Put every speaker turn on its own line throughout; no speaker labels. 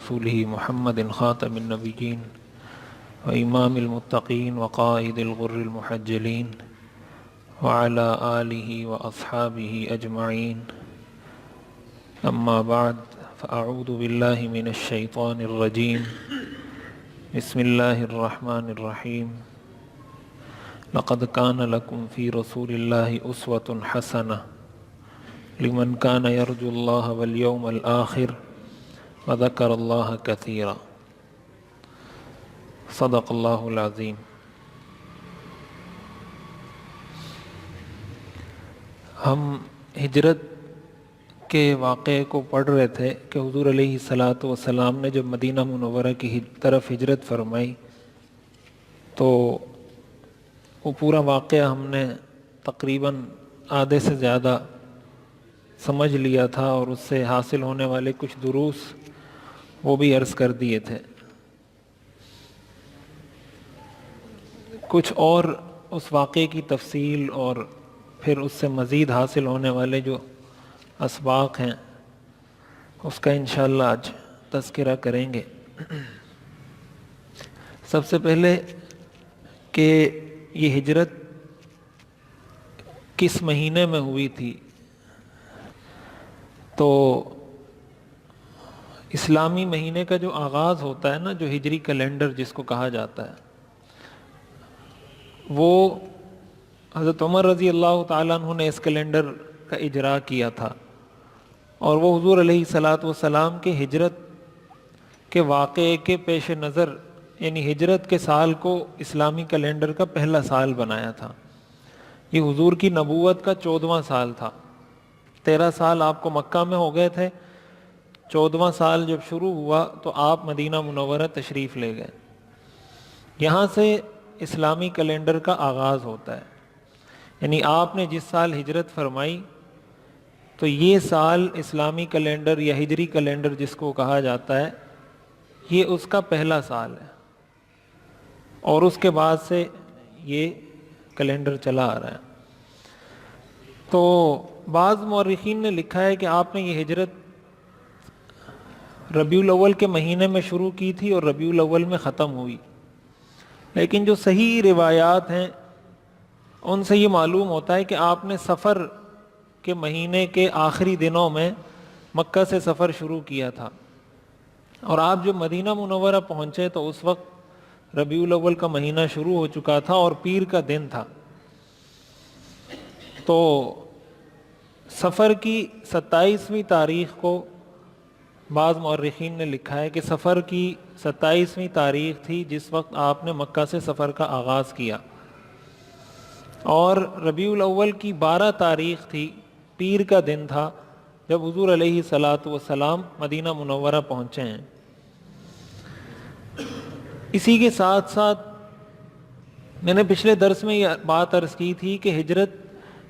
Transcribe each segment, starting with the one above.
رسوله محمد خاتم النبيين وإمام المتقين وقائد الغر المحجلين وعلى آله وأصحابه أجمعين. أما بعد فأعوذ بالله من الشيطان الرجيم. بسم الله الرحمن الرحيم. لقد كان لكم في رسول الله أسوة حسنة لمن كان يرجو الله واليوم الآخر وذكر الله كثيرا. صدق اللہ العظیم. ہم ہجرت کے واقعے کو پڑھ رہے تھے کہ حضور علیہ الصلاۃ والسلام نے جب مدینہ منورہ کی طرف ہجرت فرمائی تو وہ پورا واقعہ ہم نے تقریباً آدھے سے زیادہ سمجھ لیا تھا اور اس سے حاصل ہونے والے کچھ دروس وہ بھی عرض کر دیے تھے. کچھ اور اس واقعے کی تفصیل اور پھر اس سے مزید حاصل ہونے والے جو اسباق ہیں اس کا انشاءاللہ آج تذکرہ کریں گے. سب سے پہلے کہ یہ ہجرت کس مہینے میں ہوئی تھی. تو اسلامی مہینے کا جو آغاز ہوتا ہے نا، جو ہجری کیلنڈر جس کو کہا جاتا ہے، وہ حضرت عمر رضی اللہ تعالیٰ عنہ نے اس کیلنڈر کا اجرا کیا تھا اور وہ حضور علیہ الصلاۃ والسلام کے ہجرت کے واقعے کے پیش نظر یعنی ہجرت کے سال کو اسلامی کیلنڈر کا پہلا سال بنایا تھا. یہ حضور کی نبوت کا 14واں سال تھا. 13 سال آپ کو مکہ میں ہو گئے تھے. 14واں سال جب شروع ہوا تو آپ مدینہ منورہ تشریف لے گئے. یہاں سے اسلامی کیلنڈر کا آغاز ہوتا ہے. یعنی آپ نے جس سال ہجرت فرمائی تو یہ سال اسلامی کیلنڈر یا ہجری کیلنڈر جس کو کہا جاتا ہے یہ اس کا پہلا سال ہے اور اس کے بعد سے یہ کیلنڈر چلا آ رہا ہے. تو بعض مورخین نے لکھا ہے کہ آپ نے یہ ہجرت ربیع الاول کے مہینے میں شروع کی تھی اور ربیع الاول میں ختم ہوئی. لیکن جو صحیح روایات ہیں ان سے یہ معلوم ہوتا ہے کہ آپ نے سفر کے مہینے کے آخری دنوں میں مکہ سے سفر شروع کیا تھا اور آپ جب مدینہ منورہ پہنچے تو اس وقت ربیع الاول کا مہینہ شروع ہو چکا تھا اور پیر کا دن تھا. تو سفر کی 27ویں تاریخ کو بعض مورخین نے لکھا ہے کہ سفر کی 27ویں تاریخ تھی جس وقت آپ نے مکہ سے سفر کا آغاز کیا اور ربیع الاول کی 12 تاریخ تھی، پیر کا دن تھا جب حضور علیہ الصلاۃ والسلام مدینہ منورہ پہنچے ہیں. اسی کے ساتھ ساتھ میں نے پچھلے درس میں یہ بات عرض کی تھی کہ ہجرت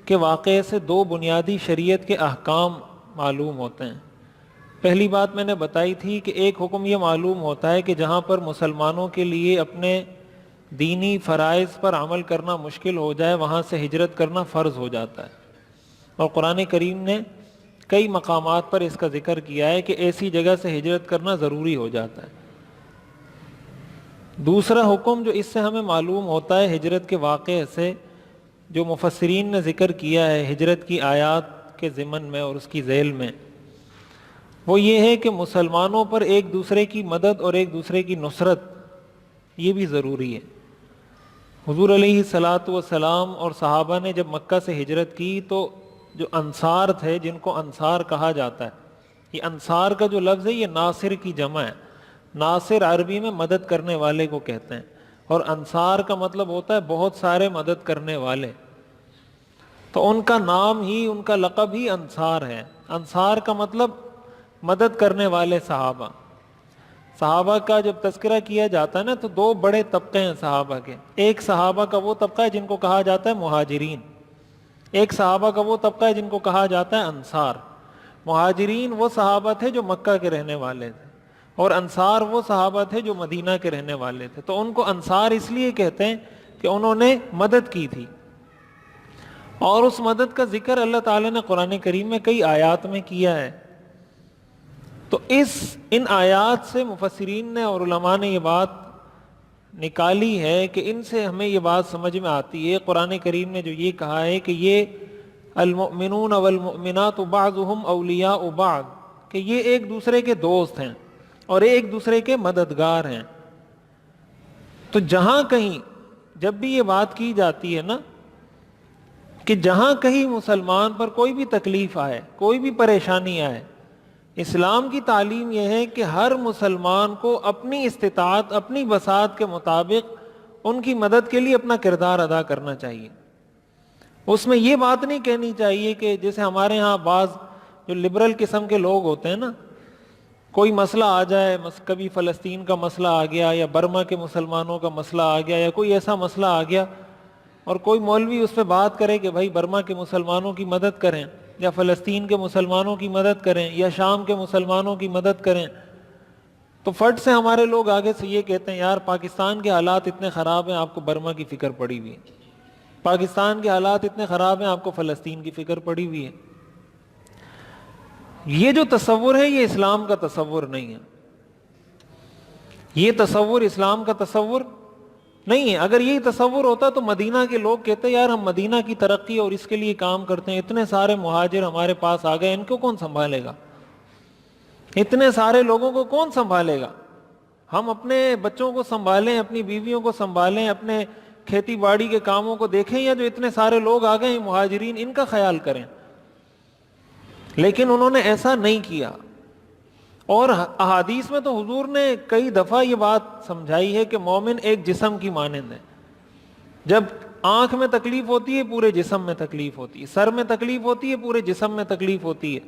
کے واقعے سے 2 بنیادی شریعت کے احکام معلوم ہوتے ہیں. پہلی بات میں نے بتائی تھی کہ ایک حکم یہ معلوم ہوتا ہے کہ جہاں پر مسلمانوں کے لیے اپنے دینی فرائض پر عمل کرنا مشکل ہو جائے وہاں سے ہجرت کرنا فرض ہو جاتا ہے اور قرآن کریم نے کئی مقامات پر اس کا ذکر کیا ہے کہ ایسی جگہ سے ہجرت کرنا ضروری ہو جاتا ہے. دوسرا حکم جو اس سے ہمیں معلوم ہوتا ہے ہجرت کے واقعے سے، جو مفسرین نے ذکر کیا ہے ہجرت کی آیات کے ضمن میں اور اس کی ذیل میں، وہ یہ ہے کہ مسلمانوں پر ایک دوسرے کی مدد اور ایک دوسرے کی نصرت یہ بھی ضروری ہے. حضور علیہ الصلاۃ والسلام اور صحابہ نے جب مکہ سے ہجرت کی تو جو انصار تھے، جن کو انصار کہا جاتا ہے، یہ انصار کا جو لفظ ہے یہ ناصر کی جمع ہے. ناصر عربی میں مدد کرنے والے کو کہتے ہیں اور انصار کا مطلب ہوتا ہے بہت سارے مدد کرنے والے. تو ان کا نام ہی، ان کا لقب ہی انصار ہے. انصار کا مطلب مدد کرنے والے صحابہ. صحابہ کا جب تذکرہ کیا جاتا ہے نا تو 2 بڑے طبقے ہیں صحابہ کے. ایک صحابہ کا وہ طبقہ ہے جن کو کہا جاتا ہے مہاجرین، ایک صحابہ کا وہ طبقہ ہے جن کو کہا جاتا ہے انصار. مہاجرین وہ صحابہ تھے جو مکہ کے رہنے والے تھے اور انصار وہ صحابہ تھے جو مدینہ کے رہنے والے تھے. تو ان کو انصار اس لیے کہتے ہیں کہ انہوں نے مدد کی تھی اور اس مدد کا ذکر اللہ تعالیٰ نے قرآن کریم میں کئی آیات میں کیا ہے. تو ان آیات سے مفسرین نے اور علماء نے یہ بات نکالی ہے کہ ان سے ہمیں یہ بات سمجھ میں آتی ہے، قرآن کریم نے جو یہ کہا ہے کہ یہ المؤمنون والمؤمنات بعضهم اولیاء بعض، کہ یہ ایک دوسرے کے دوست ہیں اور ایک دوسرے کے مددگار ہیں. تو جہاں کہیں جب بھی یہ بات کی جاتی ہے نا کہ جہاں کہیں مسلمان پر کوئی بھی تکلیف آئے، کوئی بھی پریشانی آئے، اسلام کی تعلیم یہ ہے کہ ہر مسلمان کو اپنی استطاعت، اپنی بساط کے مطابق ان کی مدد کے لیے اپنا کردار ادا کرنا چاہیے. اس میں یہ بات نہیں کہنی چاہیے کہ جیسے ہمارے ہاں بعض جو لبرل قسم کے لوگ ہوتے ہیں نا، کوئی مسئلہ آ جائے، کبھی فلسطین کا مسئلہ آ گیا یا برما کے مسلمانوں کا مسئلہ آ گیا یا کوئی ایسا مسئلہ آ گیا اور کوئی مولوی اس پہ بات کرے کہ بھائی برما کے مسلمانوں کی مدد کریں یا فلسطین کے مسلمانوں کی مدد کریں یا شام کے مسلمانوں کی مدد کریں، تو فٹ سے ہمارے لوگ آگے سے یہ کہتے ہیں یار پاکستان کے حالات اتنے خراب ہیں، آپ کو برما کی فکر پڑی ہوئی ہے، پاکستان کے حالات اتنے خراب ہیں، آپ کو فلسطین کی فکر پڑی ہوئی ہے. یہ جو تصور ہے یہ اسلام کا تصور نہیں ہے، یہ تصور اسلام کا تصور نہیں ہے. اگر یہی تصور ہوتا تو مدینہ کے لوگ کہتے یار ہم مدینہ کی ترقی اور اس کے لیے کام کرتے ہیں، اتنے سارے مہاجر ہمارے پاس آ گئے، ان کو کون سنبھالے گا، اتنے سارے لوگوں کو کون سنبھالے گا، ہم اپنے بچوں کو سنبھالیں، اپنی بیویوں کو سنبھالیں، اپنے کھیتی باڑی کے کاموں کو دیکھیں، یا جو اتنے سارے لوگ آ گئے ہیں مہاجرین ان کا خیال کریں. لیکن انہوں نے ایسا نہیں کیا. اور احادیث میں تو حضور نے کئی دفعہ یہ بات سمجھائی ہے کہ مومن ایک جسم کی مانند ہے، جب آنکھ میں تکلیف ہوتی ہے پورے جسم میں تکلیف ہوتی ہے، سر میں تکلیف ہوتی ہے پورے جسم میں تکلیف ہوتی ہے.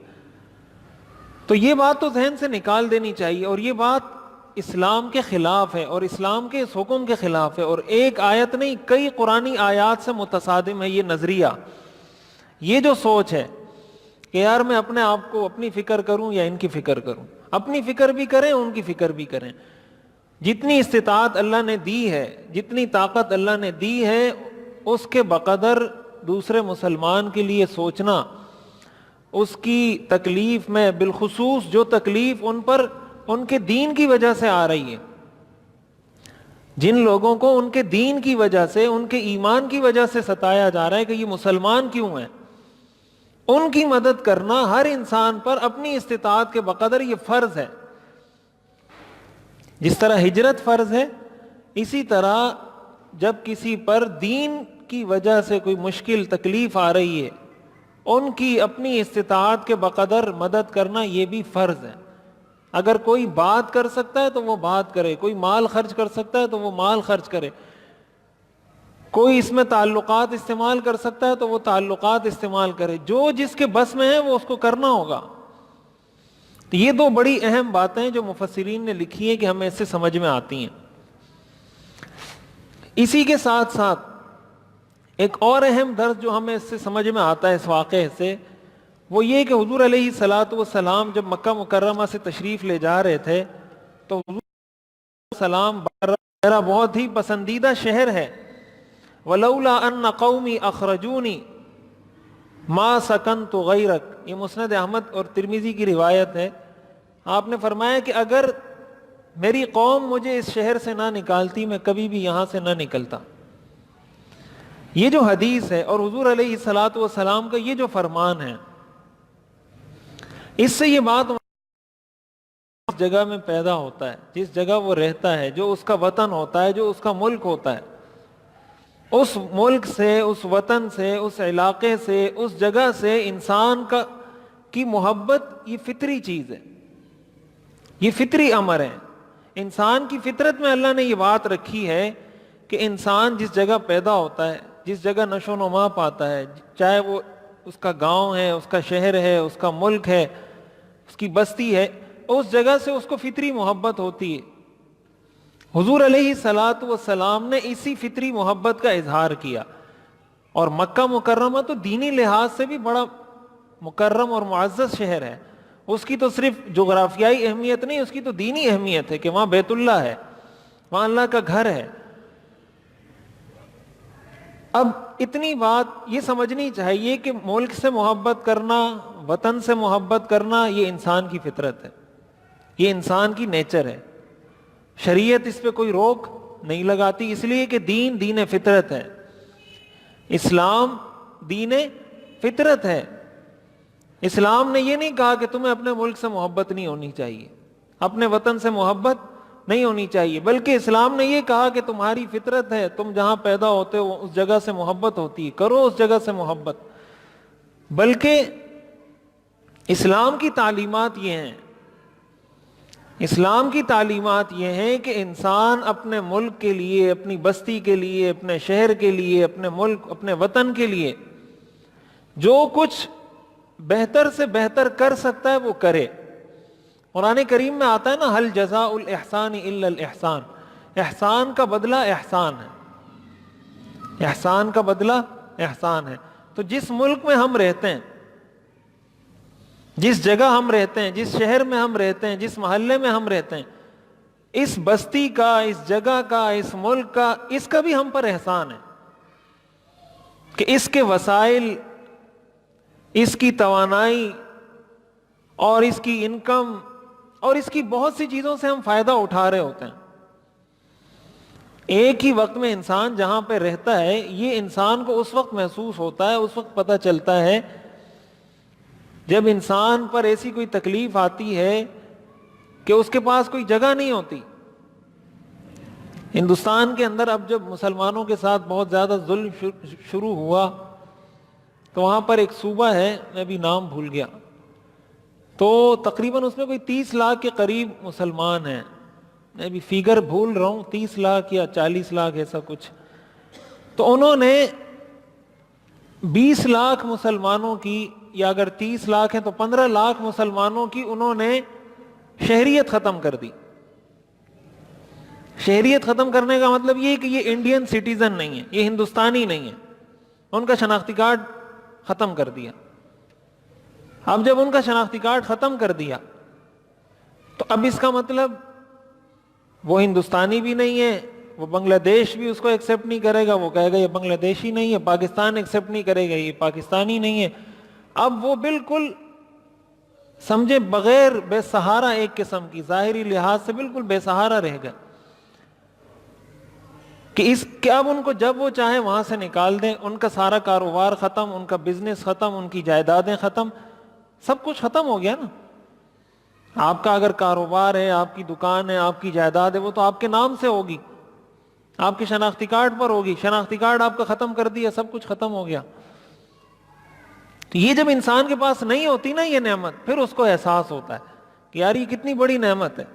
تو یہ بات تو ذہن سے نکال دینی چاہیے، اور یہ بات اسلام کے خلاف ہے اور اسلام کے اس حکم کے خلاف ہے، اور ایک آیت نہیں کئی قرآنی آیات سے متصادم ہے یہ نظریہ، یہ جو سوچ ہے کہ یار میں اپنے آپ کو اپنی فکر کروں یا ان کی فکر کروں. اپنی فکر بھی کریں، ان کی فکر بھی کریں. جتنی استطاعت اللہ نے دی ہے، جتنی طاقت اللہ نے دی ہے، اس کے بقدر دوسرے مسلمان کے لیے سوچنا، اس کی تکلیف میں بالخصوص جو تکلیف ان پر ان کے دین کی وجہ سے آ رہی ہے، جن لوگوں کو ان کے دین کی وجہ سے، ان کے ایمان کی وجہ سے ستایا جا رہا ہے کہ یہ مسلمان کیوں ہیں، ان کی مدد کرنا ہر انسان پر اپنی استطاعت کے بقدر یہ فرض ہے. جس طرح ہجرت فرض ہے، اسی طرح جب کسی پر دین کی وجہ سے کوئی مشکل تکلیف آ رہی ہے، ان کی اپنی استطاعت کے بقدر مدد کرنا یہ بھی فرض ہے. اگر کوئی بات کر سکتا ہے تو وہ بات کرے، کوئی مال خرچ کر سکتا ہے تو وہ مال خرچ کرے، کوئی اس میں تعلقات استعمال کر سکتا ہے تو وہ تعلقات استعمال کرے، جو جس کے بس میں ہے وہ اس کو کرنا ہوگا. تو یہ دو بڑی اہم باتیں جو مفسرین نے لکھی ہیں کہ ہمیں اس سے سمجھ میں آتی ہیں. اسی کے ساتھ ساتھ ایک اور اہم درس جو ہمیں اس سے سمجھ میں آتا ہے اس واقعے سے، وہ یہ کہ حضور علیہ الصلوۃ والسلام جب مکہ مکرمہ سے تشریف لے جا رہے تھے تو حضور علیہ السلام میرا بہت ہی پسندیدہ شہر ہے، وَلَوْلَا أَنَّ قَوْمِي أَخْرَجُونِي مَا سَكَنْتُ غَيْرَكَ، یہ مسند احمد اور ترمذی کی روایت ہے. آپ نے فرمایا کہ اگر میری قوم مجھے اس شہر سے نہ نکالتی میں کبھی بھی یہاں سے نہ نکلتا. یہ جو حدیث ہے اور حضور علیہ الصلوۃ والسلام کا یہ جو فرمان ہے، اس سے یہ بات اس جگہ میں پیدا ہوتا ہے جس جگہ وہ رہتا ہے، جو اس کا وطن ہوتا ہے، جو اس کا ملک ہوتا ہے، اس ملک سے، اس وطن سے، اس علاقے سے، اس جگہ سے انسان کی محبت یہ فطری چیز ہے، یہ فطری امر ہے. انسان کی فطرت میں اللہ نے یہ بات رکھی ہے کہ انسان جس جگہ پیدا ہوتا ہے، جس جگہ نشو و نما پاتا ہے، چاہے وہ اس کا گاؤں ہے، اس کا شہر ہے، اس کا ملک ہے، اس کی بستی ہے، اس جگہ سے اس کو فطری محبت ہوتی ہے. حضور علیہ الصلوۃ والسلام نے اسی فطری محبت کا اظہار کیا. اور مکہ مکرمہ تو دینی لحاظ سے بھی بڑا مکرم اور معزز شہر ہے. اس کی تو صرف جغرافیائی اہمیت نہیں، اس کی تو دینی اہمیت ہے کہ وہاں بیت اللہ ہے، وہاں اللہ کا گھر ہے. اب اتنی بات یہ سمجھنی چاہیے کہ ملک سے محبت کرنا، وطن سے محبت کرنا یہ انسان کی فطرت ہے. یہ انسان کی نیچر ہے، شریعت اس پہ کوئی روک نہیں لگاتی، اس لیے کہ دین فطرت ہے، اسلام دین فطرت ہے۔ اسلام نے یہ نہیں کہا کہ تمہیں اپنے ملک سے محبت نہیں ہونی چاہیے، اپنے وطن سے محبت نہیں ہونی چاہیے، بلکہ اسلام نے یہ کہا کہ تمہاری فطرت ہے، تم جہاں پیدا ہوتے ہو اس جگہ سے محبت ہوتی ہے، کرو اس جگہ سے محبت۔ بلکہ اسلام کی تعلیمات یہ ہیں، اسلام کی تعلیمات یہ ہیں کہ انسان اپنے ملک کے لیے، اپنی بستی کے لیے، اپنے شہر کے لیے، اپنے ملک، اپنے وطن کے لیے جو کچھ بہتر سے بہتر کر سکتا ہے وہ کرے۔ قرآن کریم میں آتا ہے نا، ہل جزاء الاحسان الا الاحسان، احسان کا بدلہ احسان ہے، احسان کا بدلہ احسان ہے۔ تو جس ملک میں ہم رہتے ہیں، جس جگہ ہم رہتے ہیں، جس شہر میں ہم رہتے ہیں، جس محلے میں ہم رہتے ہیں، اس بستی کا، اس جگہ کا، اس ملک کا، اس کا بھی ہم پر احسان ہے کہ اس کے وسائل، اس کی توانائی اور اس کی انکم اور اس کی بہت سی چیزوں سے ہم فائدہ اٹھا رہے ہوتے ہیں۔ ایک ہی وقت میں انسان جہاں پہ رہتا ہے، یہ انسان کو اس وقت محسوس ہوتا ہے، اس وقت پتہ چلتا ہے جب انسان پر ایسی کوئی تکلیف آتی ہے کہ اس کے پاس کوئی جگہ نہیں ہوتی۔ ہندوستان کے اندر اب جب مسلمانوں کے ساتھ بہت زیادہ ظلم شروع ہوا تو وہاں پر ایک صوبہ ہے، میں بھی نام بھول گیا، تو تقریباً اس میں کوئی 30 لاکھ کے قریب مسلمان ہیں، میں بھی فیگر بھول رہا ہوں، 30 لاکھ یا 40 لاکھ ایسا کچھ۔ تو انہوں نے 20 لاکھ مسلمانوں کی، یا اگر 30 لاکھ ہیں تو 15 لاکھ مسلمانوں کی انہوں نے شہریت ختم کر دی۔ شہریت ختم کرنے کا مطلب یہ کہ یہ انڈین سٹیزن نہیں ہے، یہ ہندوستانی نہیں ہے، ان کا شناختی کارڈ ختم کر دیا۔ اب جب ان کا شناختی کارڈ ختم کر دیا تو اب اس کا مطلب وہ ہندوستانی بھی نہیں ہے، وہ بنگلہ دیش بھی اس کو ایکسیپٹ نہیں کرے گا، وہ کہے گا یہ بنگلہ دیشی نہیں ہے، پاکستان ایکسیپٹ نہیں کرے گا، یہ پاکستانی نہیں ہے۔ اب وہ بالکل سمجھے بغیر بے سہارا، ایک قسم کی ظاہری لحاظ سے بالکل بے سہارا رہ گئے کہ اب ان کو جب وہ چاہیں وہاں سے نکال دیں، ان کا سارا کاروبار ختم، ان کا بزنس ختم، ان کی جائیدادیں ختم، سب کچھ ختم ہو گیا نا۔ آپ کا اگر کاروبار ہے، آپ کی دکان ہے، آپ کی جائیداد ہے، وہ تو آپ کے نام سے ہوگی، آپ کے شناختی کارڈ پر ہوگی، شناختی کارڈ آپ کا ختم کر دیا، سب کچھ ختم ہو گیا۔ تو یہ جب انسان کے پاس نہیں ہوتی نا یہ نعمت، پھر اس کو احساس ہوتا ہے کہ یار یہ کتنی بڑی نعمت ہے،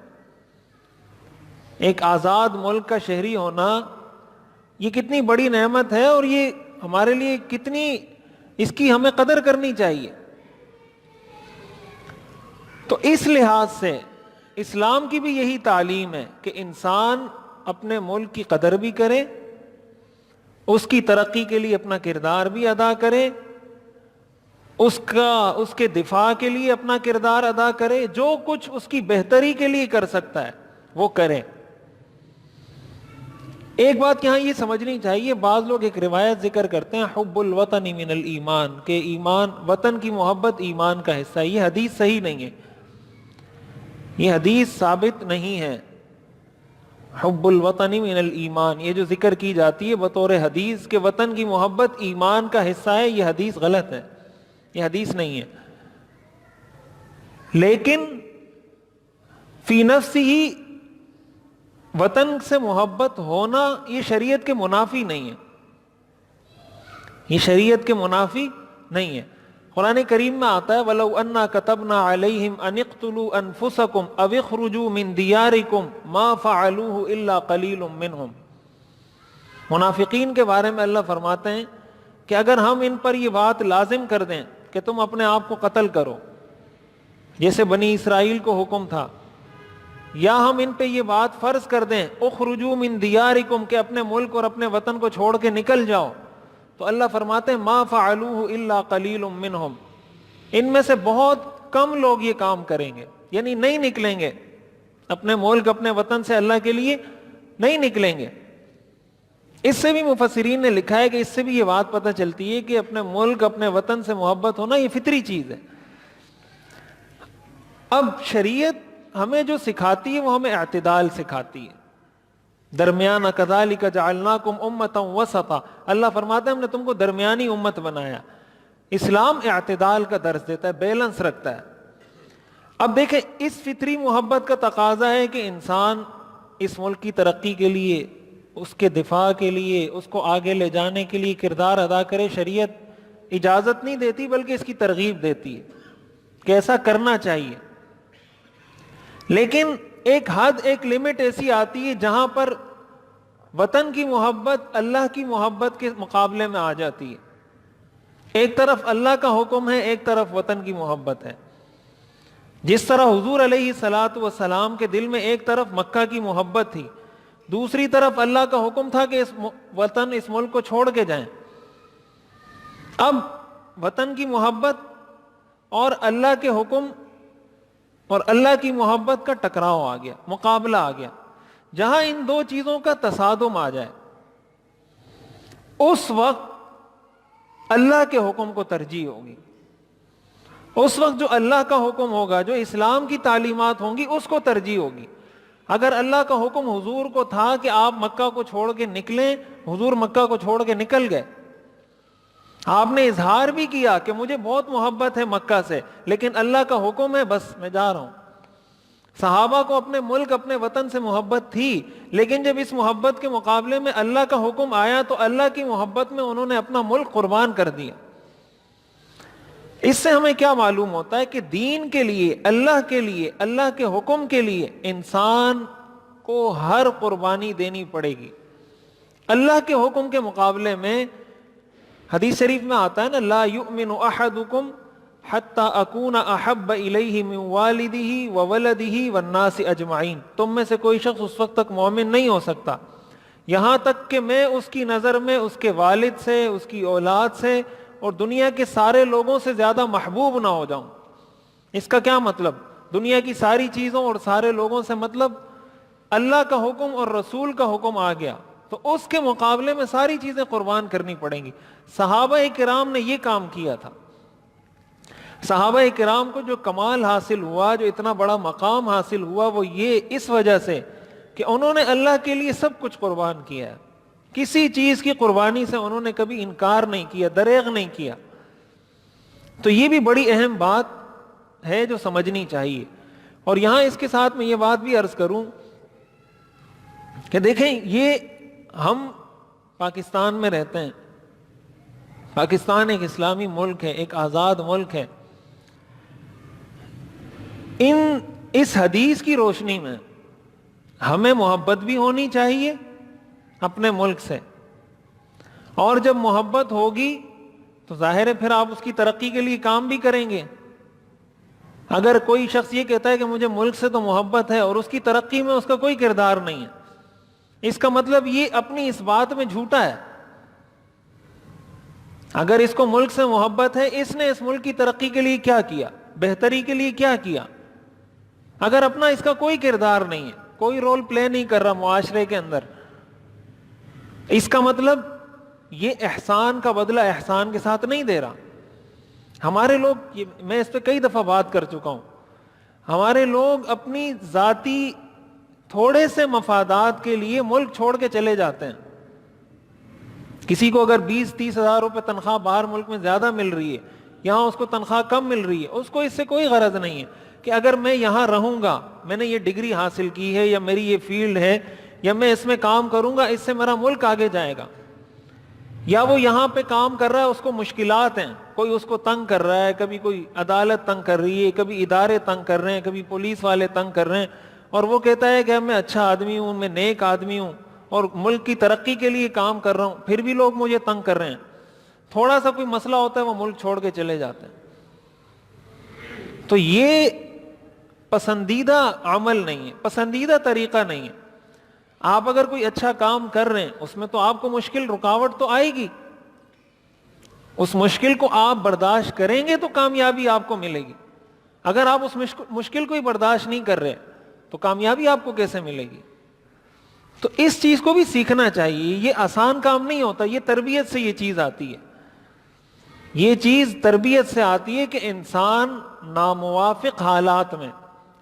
ایک آزاد ملک کا شہری ہونا یہ کتنی بڑی نعمت ہے، اور یہ ہمارے لیے کتنی، اس کی ہمیں قدر کرنی چاہیے۔ تو اس لحاظ سے اسلام کی بھی یہی تعلیم ہے کہ انسان اپنے ملک کی قدر بھی کرے، اس کی ترقی کے لیے اپنا کردار بھی ادا کرے، اس کے دفاع کے لیے اپنا کردار ادا کرے، جو کچھ اس کی بہتری کے لیے کر سکتا ہے وہ کرے۔ ایک بات یہاں یہ سمجھنی چاہیے، بعض لوگ ایک روایت ذکر کرتے ہیں حب الوطن من الایمان، کہ ایمان، وطن کی محبت ایمان کا حصہ ہے۔ یہ حدیث صحیح نہیں ہے، یہ حدیث ثابت نہیں ہے۔ حب الوطن من الایمان، یہ جو ذکر کی جاتی ہے بطور حدیث کہ وطن کی محبت ایمان کا حصہ ہے، یہ حدیث غلط ہے، یہ حدیث نہیں ہے۔ لیکن فی نفسہ وطن سے محبت ہونا یہ شریعت کے منافی نہیں ہے، یہ شریعت کے منافی نہیں ہے۔ قرآن کریم میں آتا ہے وَلَوْ أَنَّا كَتَبْنَا عَلَيْهِمْ أَنِ اقْتُلُوا أَنفُسَكُمْ أَوِ اخْرُجُوا مِنْ دِيَارِكُمْ مَا فَعَلُوهُ إِلَّا قَلِيلٌ مِّنْهُمْ۔ منافقین کے بارے میں اللہ فرماتے ہیں کہ اگر ہم ان پر یہ بات لازم کر دیں کہ تم اپنے آپ کو قتل کرو، جیسے بنی اسرائیل کو حکم تھا، یا ہم ان پہ یہ بات فرض کر دیں اخرجوا من دیارکم، کہ اپنے ملک اور اپنے وطن کو چھوڑ کے نکل جاؤ، تو اللہ فرماتے ہیں ما فعلوه الا قلیل منہم، ان میں سے بہت کم لوگ یہ کام کریں گے، یعنی نہیں نکلیں گے اپنے ملک، اپنے وطن سے اللہ کے لیے نہیں نکلیں گے۔ اس سے بھی مفسرین نے لکھا ہے کہ اس سے بھی یہ بات پتہ چلتی ہے کہ اپنے ملک، اپنے وطن سے محبت ہونا یہ فطری چیز ہے۔ اب شریعت ہمیں جو سکھاتی ہے وہ ہمیں اعتدال سکھاتی ہے، درمیانہ کذالک جعلناکم امۃ وسطا، اللہ فرماتا ہے ہم نے تم کو درمیانی امت بنایا۔ اسلام اعتدال کا درس دیتا ہے، بیلنس رکھتا ہے۔ اب دیکھیں اس فطری محبت کا تقاضا ہے کہ انسان اس ملک کی ترقی کے لیے، اس کے دفاع کے لیے، اس کو آگے لے جانے کے لیے کردار ادا کرے۔ شریعت اجازت نہیں دیتی بلکہ اس کی ترغیب دیتی ہے کہ ایسا کرنا چاہیے، لیکن ایک حد، ایک لمٹ ایسی آتی ہے جہاں پر وطن کی محبت اللہ کی محبت کے مقابلے میں آ جاتی ہے۔ ایک طرف اللہ کا حکم ہے، ایک طرف وطن کی محبت ہے۔ جس طرح حضور علیہ الصلاۃ والسلام کے دل میں ایک طرف مکہ کی محبت تھی، دوسری طرف اللہ کا حکم تھا کہ اس وطن، اس ملک کو چھوڑ کے جائیں۔ اب وطن کی محبت اور اللہ کے حکم اور اللہ کی محبت کا ٹکراؤ آ گیا، مقابلہ آ گیا۔ جہاں ان دو چیزوں کا تصادم آ جائے اس وقت اللہ کے حکم کو ترجیح ہوگی، اس وقت جو اللہ کا حکم ہوگا، جو اسلام کی تعلیمات ہوں گی، اس کو ترجیح ہوگی۔ اگر اللہ کا حکم حضور کو تھا کہ آپ مکہ کو چھوڑ کے نکلیں، حضور مکہ کو چھوڑ کے نکل گئے، آپ نے اظہار بھی کیا کہ مجھے بہت محبت ہے مکہ سے، لیکن اللہ کا حکم ہے بس میں جا رہا ہوں۔ صحابہ کو اپنے ملک، اپنے وطن سے محبت تھی، لیکن جب اس محبت کے مقابلے میں اللہ کا حکم آیا تو اللہ کی محبت میں انہوں نے اپنا ملک قربان کر دیا۔ اس سے ہمیں کیا معلوم ہوتا ہے کہ دین کے لیے، اللہ کے حکم کے لیے انسان کو ہر قربانی دینی پڑے گی۔ اللہ کے حکم کے مقابلے میں حدیث شریف میں آتا ہے نا، لا یؤمن احدکم حتی اکون احب الیہ من والدہ وولدہ والناس اجمعین، تم میں سے کوئی شخص اس وقت تک مومن نہیں ہو سکتا یہاں تک کہ میں اس کی نظر میں اس کے والد سے، اس کی اولاد سے اور دنیا کے سارے لوگوں سے زیادہ محبوب نہ ہو جاؤں۔ اس کا کیا مطلب؟ دنیا کی ساری چیزوں اور سارے لوگوں سے مطلب اللہ کا حکم اور رسول کا حکم آ گیا تو اس کے مقابلے میں ساری چیزیں قربان کرنی پڑیں گی۔ صحابہ کرام نے یہ کام کیا تھا۔ صحابہ کرام کو جو کمال حاصل ہوا، جو اتنا بڑا مقام حاصل ہوا، وہ یہ اس وجہ سے کہ انہوں نے اللہ کے لیے سب کچھ قربان کیا ہے۔ کسی چیز کی قربانی سے انہوں نے کبھی انکار نہیں کیا، دریغ نہیں کیا۔ تو یہ بھی بڑی اہم بات ہے جو سمجھنی چاہیے۔ اور یہاں اس کے ساتھ میں یہ بات بھی عرض کروں کہ دیکھیں، یہ ہم پاکستان میں رہتے ہیں، پاکستان ایک اسلامی ملک ہے، ایک آزاد ملک ہے۔ اس حدیث کی روشنی میں ہمیں محبت بھی ہونی چاہیے اپنے ملک سے، اور جب محبت ہوگی تو ظاہر ہے پھر آپ اس کی ترقی کے لیے کام بھی کریں گے۔ اگر کوئی شخص یہ کہتا ہے کہ مجھے ملک سے تو محبت ہے اور اس کی ترقی میں اس کا کوئی کردار نہیں ہے، اس کا مطلب یہ اپنی اس بات میں جھوٹا ہے۔ اگر اس کو ملک سے محبت ہے، اس نے اس ملک کی ترقی کے لیے کیا کیا، بہتری کے لیے کیا کیا؟ اگر اپنا اس کا کوئی کردار نہیں ہے، کوئی رول پلے نہیں کر رہا معاشرے کے اندر، اس کا مطلب یہ احسان کا بدلہ احسان کے ساتھ نہیں دے رہا۔ ہمارے لوگ، میں اس پہ کئی دفعہ بات کر چکا ہوں، ہمارے لوگ اپنی ذاتی تھوڑے سے مفادات کے لیے ملک چھوڑ کے چلے جاتے ہیں۔ کسی کو اگر 20-30 ہزار روپے تنخواہ باہر ملک میں زیادہ مل رہی ہے، یہاں اس کو تنخواہ کم مل رہی ہے، اس کو اس سے کوئی غرض نہیں ہے کہ اگر میں یہاں رہوں گا، میں نے یہ ڈگری حاصل کی ہے یا میری یہ فیلڈ ہے یا میں اس میں کام کروں گا، اس سے میرا ملک آگے جائے گا۔ یا وہ یہاں پہ کام کر رہا ہے، اس کو مشکلات ہیں، کوئی اس کو تنگ کر رہا ہے، کبھی کوئی عدالت تنگ کر رہی ہے، کبھی ادارے تنگ کر رہے ہیں، کبھی پولیس والے تنگ کر رہے ہیں، اور وہ کہتا ہے کہ میں اچھا آدمی ہوں، میں نیک آدمی ہوں اور ملک کی ترقی کے لیے کام کر رہا ہوں، پھر بھی لوگ مجھے تنگ کر رہے ہیں۔ تھوڑا سا کوئی مسئلہ ہوتا ہے وہ ملک چھوڑ کے چلے جاتے ہیں۔ تو یہ پسندیدہ عمل نہیں ہے، پسندیدہ طریقہ نہیں ہے۔ آپ اگر کوئی اچھا کام کر رہے ہیں، اس میں تو آپ کو مشکل، رکاوٹ تو آئے گی، اس مشکل کو آپ برداشت کریں گے تو کامیابی آپ کو ملے گی۔ اگر آپ اس مشکل کو ہی برداشت نہیں کر رہے تو کامیابی آپ کو کیسے ملے گی؟ تو اس چیز کو بھی سیکھنا چاہیے۔ یہ آسان کام نہیں ہوتا، یہ تربیت سے یہ چیز آتی ہے، یہ چیز تربیت سے آتی ہے کہ انسان ناموافق حالات میں،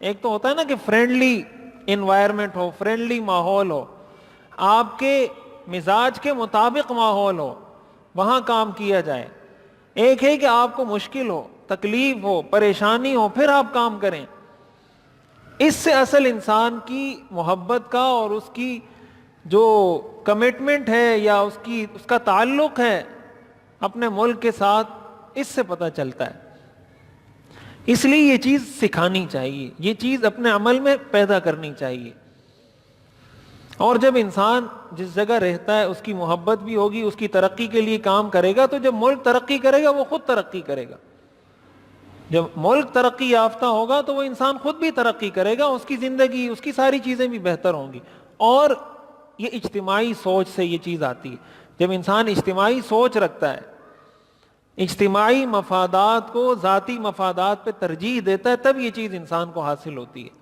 ایک تو ہوتا ہے نا کہ فرینڈلی انوائرمنٹ ہو، فرینڈلی ماحول ہو، آپ کے مزاج کے مطابق ماحول ہو، وہاں کام کیا جائے۔ ایک ہے کہ آپ کو مشکل ہو، تکلیف ہو، پریشانی ہو، پھر آپ کام کریں۔ اس سے اصل انسان کی محبت کا اور اس کی جو کمٹمنٹ ہے یا اس کا تعلق ہے اپنے ملک کے ساتھ، اس سے پتہ چلتا ہے۔ اس لیے یہ چیز سکھانی چاہیے، یہ چیز اپنے عمل میں پیدا کرنی چاہیے۔ اور جب انسان جس جگہ رہتا ہے اس کی محبت بھی ہوگی، اس کی ترقی کے لیے کام کرے گا، تو جب ملک ترقی کرے گا وہ خود ترقی کرے گا۔ جب ملک ترقی یافتہ ہوگا تو وہ انسان خود بھی ترقی کرے گا، اس کی زندگی، اس کی ساری چیزیں بھی بہتر ہوں گی۔ اور یہ اجتماعی سوچ سے یہ چیز آتی ہے۔ جب انسان اجتماعی سوچ رکھتا ہے، اجتماعی مفادات کو ذاتی مفادات پہ ترجیح دیتا ہے، تب یہ چیز انسان کو حاصل ہوتی ہے۔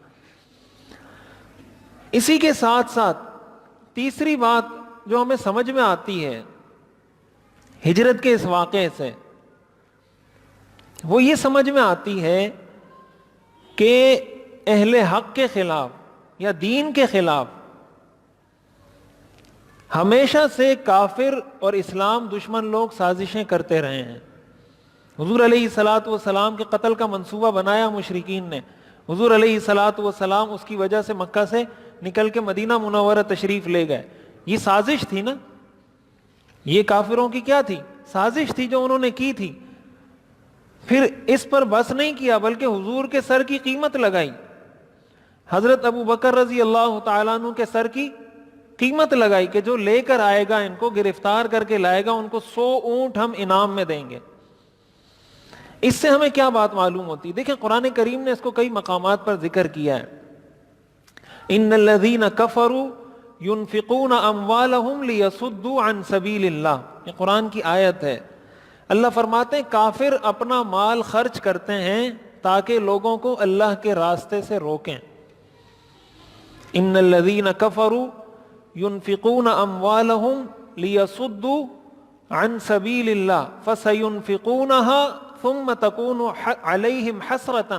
اسی کے ساتھ ساتھ تیسری بات جو ہمیں سمجھ میں آتی ہے ہجرت کے اس واقعے سے، وہ یہ سمجھ میں آتی ہے کہ اہل حق کے خلاف یا دین کے خلاف ہمیشہ سے کافر اور اسلام دشمن لوگ سازشیں کرتے رہے ہیں۔ حضور علیہ الصلاۃ والسلام کے قتل کا منصوبہ بنایا مشرکین نے۔ حضور علیہ الصلاۃ والسلام اس کی وجہ سے مکہ سے نکل کے مدینہ منورہ تشریف لے گئے۔ یہ سازش تھی نا، یہ کافروں کی کیا تھی؟ سازش تھی جو انہوں نے کی تھی۔ پھر اس پر بس نہیں کیا بلکہ حضور کے سر کی قیمت لگائی، حضرت ابو بکر رضی اللہ تعالیٰ عنہ کے سر کی قیمت لگائی کہ جو لے کر آئے گا، ان کو گرفتار کر کے لائے گا، ان کو 100 اونٹ ہم انعام میں دیں گے۔ اس سے ہمیں کیا بات معلوم ہوتی ہے؟ دیکھیں قرآن کریم نے اس کو کئی مقامات پر ذکر کیا ہے۔ ان الذین کفروا ينفقون اموالهم ليصدوا عن سبیل اللہ، یہ قرآن کی آیت ہے۔ اللہ فرماتے ہیں کافر اپنا مال خرچ کرتے ہیں تاکہ لوگوں کو اللہ کے راستے سے روکیں۔ ان الذین کفروا ينفقون اموالهم ليصدوا عن سبیل اللہ فسينفقونها ثم تكون عليهم حسرة،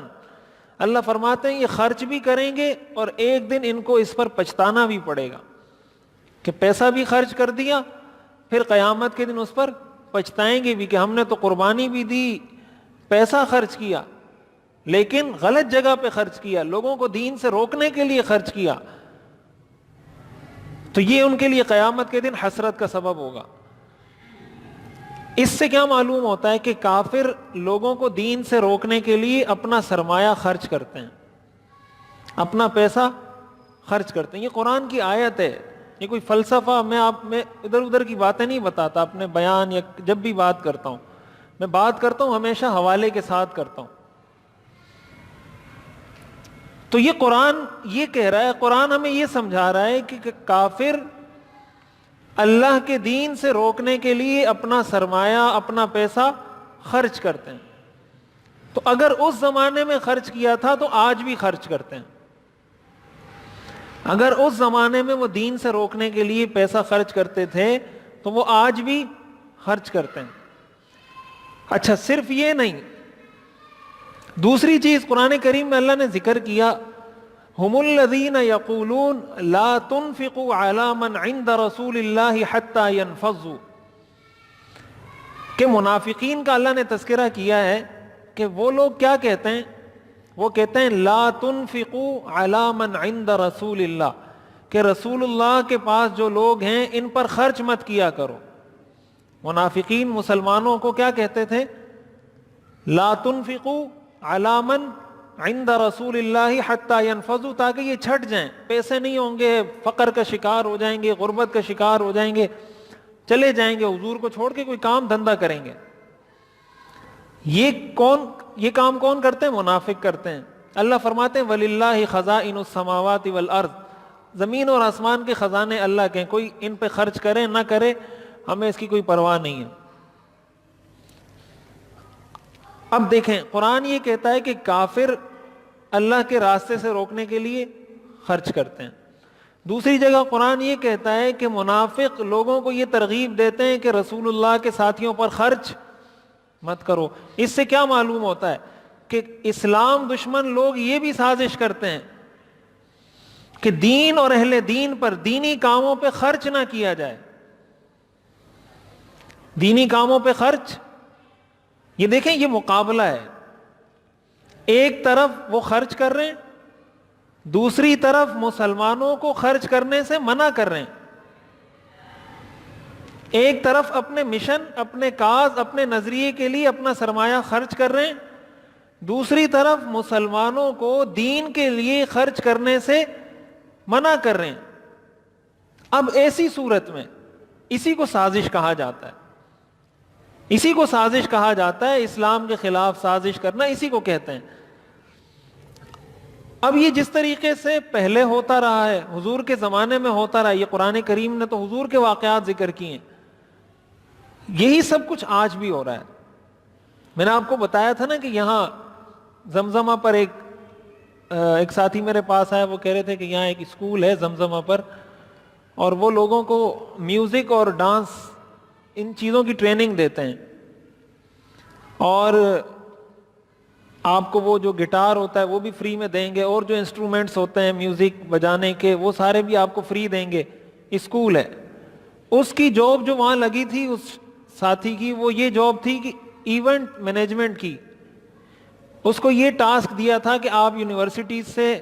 اللہ فرماتے ہیں یہ خرچ بھی کریں گے اور ایک دن ان کو اس پر پچھتانا بھی پڑے گا کہ پیسہ بھی خرچ کر دیا، پھر قیامت کے دن اس پر پچھتائیں گے بھی کہ ہم نے تو قربانی بھی دی، پیسہ خرچ کیا، لیکن غلط جگہ پہ خرچ کیا، لوگوں کو دین سے روکنے کے لیے خرچ کیا، تو یہ ان کے لیے قیامت کے دن حسرت کا سبب ہوگا۔ اس سے کیا معلوم ہوتا ہے کہ کافر لوگوں کو دین سے روکنے کے لیے اپنا سرمایہ خرچ کرتے ہیں، اپنا پیسہ خرچ کرتے ہیں۔ یہ قرآن کی آیت ہے، یہ کوئی فلسفہ، میں ادھر ادھر کی باتیں نہیں بتاتا اپنے بیان یا جب بھی بات کرتا ہوں، میں بات کرتا ہوں ہمیشہ حوالے کے ساتھ کرتا ہوں۔ تو یہ قرآن یہ کہہ رہا ہے، قرآن ہمیں یہ سمجھا رہا ہے کہ کافر اللہ کے دین سے روکنے کے لیے اپنا سرمایہ، اپنا پیسہ خرچ کرتے ہیں۔ تو اگر اس زمانے میں خرچ کیا تھا تو آج بھی خرچ کرتے ہیں۔ اگر اس زمانے میں وہ دین سے روکنے کے لیے پیسہ خرچ کرتے تھے تو وہ آج بھی خرچ کرتے ہیں۔ اچھا صرف یہ نہیں، دوسری چیز قرآن کریم میں اللہ نے ذکر کیا، ہم الذین یقولون لا تنفقوا علی من عند رسول اللہ حتی ینفضوا، کہ منافقین کا اللہ نے تذکرہ کیا ہے کہ وہ لوگ کیا کہتے ہیں، وہ کہتے ہیں لا تنفقوا علی من عند رسول اللہ، کہ رسول اللہ کے پاس جو لوگ ہیں ان پر خرچ مت کیا کرو۔ منافقین مسلمانوں کو کیا کہتے تھے؟ لا تنفقوا علی من عند رسول اللہ حتی ینفضوا، تاکہ یہ چھٹ جائیں، پیسے نہیں ہوں گے، فقر کا شکار ہو جائیں گے، غربت کا شکار ہو جائیں گے، چلے جائیں گے حضور کو چھوڑ کے، کوئی کام دھندا کریں گے۔ یہ کام کون کرتے ہیں؟ منافق کرتے ہیں۔ اللہ فرماتے ہیں وَلِلَّهِ خَزَائِنُ السَّمَاوَاتِ وَالْأَرْضِ، زمین اور آسمان کے خزانے اللہ کے ہیں، کوئی ان پہ خرچ کرے نہ کرے ہمیں اس کی کوئی پرواہ نہیں ہے۔ اب دیکھیں قرآن یہ کہتا ہے کہ کافر اللہ کے راستے سے روکنے کے لیے خرچ کرتے ہیں، دوسری جگہ قرآن یہ کہتا ہے کہ منافق لوگوں کو یہ ترغیب دیتے ہیں کہ رسول اللہ کے ساتھیوں پر خرچ مت کرو۔ اس سے کیا معلوم ہوتا ہے کہ اسلام دشمن لوگ یہ بھی سازش کرتے ہیں کہ دین اور اہل دین پر دینی کاموں پہ خرچ نہ کیا جائے. دینی کاموں پہ خرچ، یہ دیکھیں یہ مقابلہ ہے. ایک طرف وہ خرچ کر رہے ہیں، دوسری طرف مسلمانوں کو خرچ کرنے سے منع کر رہے ہیں. ایک طرف اپنے مشن، اپنے کاز، اپنے نظریے کے لیے اپنا سرمایہ خرچ کر رہے ہیں، دوسری طرف مسلمانوں کو دین کے لیے خرچ کرنے سے منع کر رہے ہیں. اب ایسی صورت میں اسی کو سازش کہا جاتا ہے. اسی کو سازش کہا جاتا ہے. اسلام کے خلاف سازش کرنا اسی کو کہتے ہیں. اب یہ جس طریقے سے پہلے ہوتا رہا ہے، حضور کے زمانے میں ہوتا رہا، یہ قرآن کریم نے تو حضور کے واقعات ذکر کیے ہیں، یہی سب کچھ آج بھی ہو رہا ہے. میں نے آپ کو بتایا تھا نا کہ یہاں زمزمہ پر ایک ساتھی میرے پاس آیا، وہ کہہ رہے تھے کہ یہاں ایک اسکول ہے زمزمہ پر، اور وہ لوگوں کو میوزک اور ڈانس ان چیزوں کی ٹریننگ دیتے ہیں، اور آپ کو وہ جو گٹار ہوتا ہے وہ بھی فری میں دیں گے، اور جو انسٹرومنٹس ہوتے ہیں میوزک بجانے کے وہ سارے بھی آپ کو فری دیں گے. اسکول ہے. اس کی جاب جو وہاں لگی تھی اس ساتھی کی، وہ یہ جاب تھی کہ ایونٹ مینجمنٹ کی. اس کو یہ ٹاسک دیا تھا کہ آپ یونیورسٹیز سے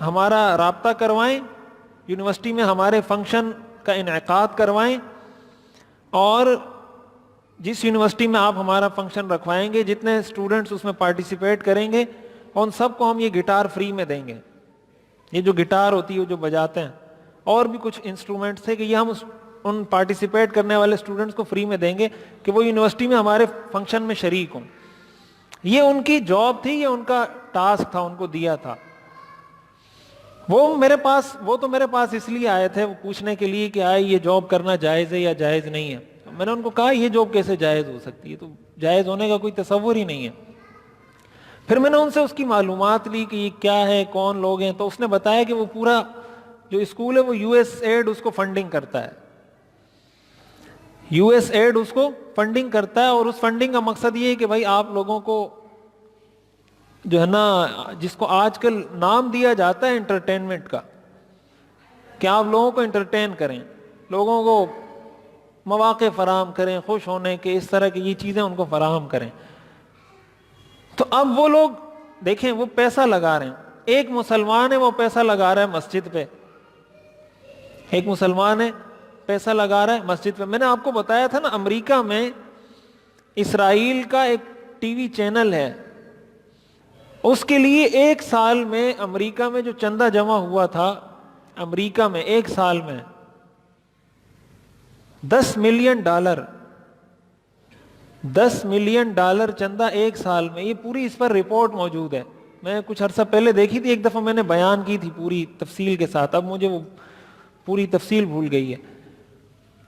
ہمارا رابطہ کروائیں، یونیورسٹی میں ہمارے فنکشن کا انعقاد کروائیں، اور جس یونیورسٹی میں آپ ہمارا فنکشن رکھوائیں گے جتنے اسٹوڈنٹس اس میں پارٹیسپیٹ کریں گے ان سب کو ہم یہ گٹار فری میں دیں گے. یہ جو گٹار ہوتی ہے جو بجاتے ہیں، اور بھی کچھ انسٹرومنٹس تھے کہ یہ ہم ان پارٹیسپیٹ کرنے والے اسٹوڈنٹس کو فری میں دیں گے کہ وہ یونیورسٹی میں ہمارے فنکشن میں شریک ہوں. یہ ان کی جاب تھی، یہ ان کا ٹاسک تھا، ان کو دیا تھا. وہ تو میرے پاس اس لیے آئے تھے، وہ پوچھنے کے لیے کہ آئے یہ جاب کرنا جائز ہے یا جائز نہیں ہے. میں نے ان کو کہا یہ جاب کیسے جائز ہو سکتی ہے، تو جائز ہونے کا کوئی تصور ہی نہیں ہے. پھر میں نے ان سے اس کی معلومات لی کہ یہ کیا ہے، کون لوگ ہیں. تو اس نے بتایا کہ وہ پورا جو اسکول ہے وہ یو ایس ایڈ اس کو فنڈنگ کرتا ہے. یو ایس ایڈ اس کو فنڈنگ کرتا ہے، اور اس فنڈنگ کا مقصد یہ ہے کہ بھائی آپ لوگوں کو جو ہے نا، جس کو آج کل نام دیا جاتا ہے انٹرٹینمنٹ کا، کہ آپ لوگوں کو انٹرٹین کریں، لوگوں کو مواقع فراہم کریں خوش ہونے کے، اس طرح کی یہ چیزیں ان کو فراہم کریں. تو اب وہ لوگ دیکھیں وہ پیسہ لگا رہے ہیں. ایک مسلمان ہے وہ پیسہ لگا رہا ہے مسجد پہ، ایک مسلمان ہے پیسہ لگا رہا ہے مسجد پہ. میں نے آپ کو بتایا تھا نا، امریکہ میں اسرائیل کا ایک ٹی وی چینل ہے، اس کے لیے ایک سال میں امریکہ میں جو چندہ جمع ہوا تھا، امریکہ میں ایک سال میں $10 ملین، $10 ملین چندہ ایک سال میں. یہ پوری اس پر رپورٹ موجود ہے. میں کچھ عرصہ پہلے دیکھی تھی، ایک دفعہ میں نے بیان کی تھی پوری تفصیل کے ساتھ، اب مجھے وہ پوری تفصیل بھول گئی ہے.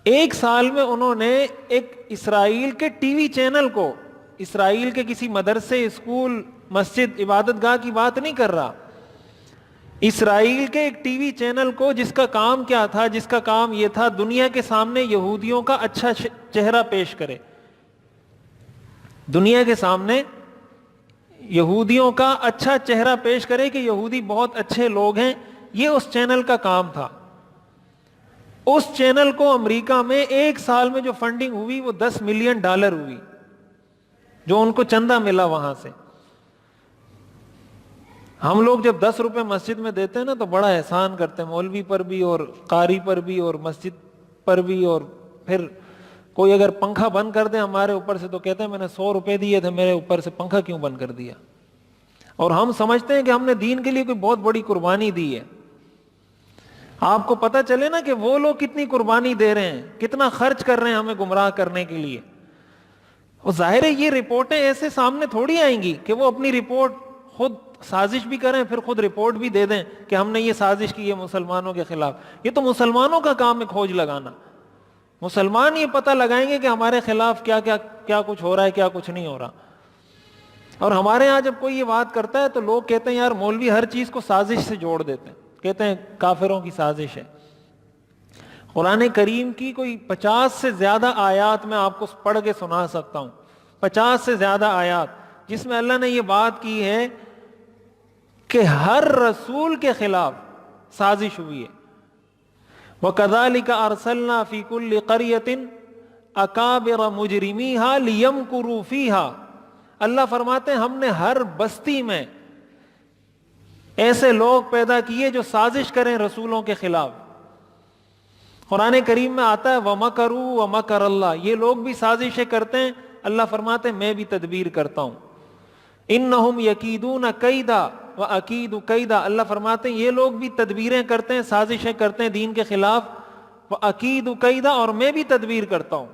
ایک سال میں انہوں نے ایک اسرائیل کے ٹی وی چینل کو، اسرائیل کے کسی مدرسے، اسکول، مسجد، عبادت گاہ کی بات نہیں کر رہا، اسرائیل کے ایک ٹی وی چینل کو، جس کا کام کیا تھا، جس کا کام یہ تھا دنیا کے سامنے یہودیوں کا اچھا چہرہ پیش کرے، دنیا کے سامنے یہودیوں کا اچھا چہرہ پیش کرے کہ یہودی بہت اچھے لوگ ہیں. یہ اس چینل کا کام تھا. اس چینل کو امریکہ میں ایک سال میں جو فنڈنگ ہوئی وہ $10 ملین ہوئی، جو ان کو چندہ ملا وہاں سے. ہم لوگ جب $10 مسجد میں دیتے ہیں نا تو بڑا احسان کرتے ہیں، مولوی پر بھی اور قاری پر بھی اور مسجد پر بھی. اور پھر کوئی اگر پنکھا بند کر دے ہمارے اوپر سے تو کہتے ہیں میں نے $100 دیے تھے، میرے اوپر سے پنکھا کیوں بند کر دیا. اور ہم سمجھتے ہیں کہ ہم نے دین کے لیے کوئی بہت بڑی قربانی دی ہے. آپ کو پتہ چلے نا کہ وہ لوگ کتنی قربانی دے رہے ہیں، کتنا خرچ کر رہے ہیں ہمیں گمراہ کرنے کے لیے. اور ظاہر ہے یہ رپورٹیں ایسے سامنے تھوڑی آئیں گی کہ وہ اپنی رپورٹ خود سازش بھی کریں پھر خود رپورٹ بھی دے دیں کہ ہم نے یہ سازش کی ہے مسلمانوں کے خلاف. یہ تو مسلمانوں کا کام ہے کھوج لگانا. مسلمان یہ پتہ لگائیں گے کہ ہمارے خلاف کیا کچھ ہو رہا ہے، کیا کچھ نہیں ہو رہا. اور ہمارے ہاں جب کوئی یہ بات کرتا ہے تو لوگ کہتے ہیں یار مولوی ہر چیز کو سازش سے جوڑ دیتے ہیں، کہتے ہیں کافروں کی سازش ہے. قرآن کریم کی کوئی 50 سے زیادہ آیات میں آپ کو پڑھ کے سنا سکتا ہوں، 50 سے زیادہ آیات جس میں اللہ نے یہ بات کی ہے کہ ہر رسول کے خلاف سازش ہوئی ہے. وَكَذَلِكَ أَرْسَلْنَا فِي كُلِّ قَرْيَةٍ أَكَابِرَ مُجْرِمِيهَا لِيَمْكُرُوا فِيهَا. اللہ فرماتے ہیں ہم نے ہر بستی میں ایسے لوگ پیدا کیے جو سازش کریں رسولوں کے خلاف. قرآن کریم میں آتا ہے وَمَكَرُوا وَمَكَرَ اللَّهُ. یہ لوگ بھی سازشیں کرتے ہیں, اللہ فرماتے ہیں میں بھی تدبیر کرتا ہوں. إِنَّهُمْ يَكِيدُونَ كَيْدًا وَأَكِيدُ كَيْدًا. اللہ فرماتے ہیں یہ لوگ بھی تدبیریں کرتے ہیں, سازشیں کرتے ہیں دین کے خلاف. وَأَكِيدُ كَيْدًا, اور میں بھی تدبیر کرتا ہوں.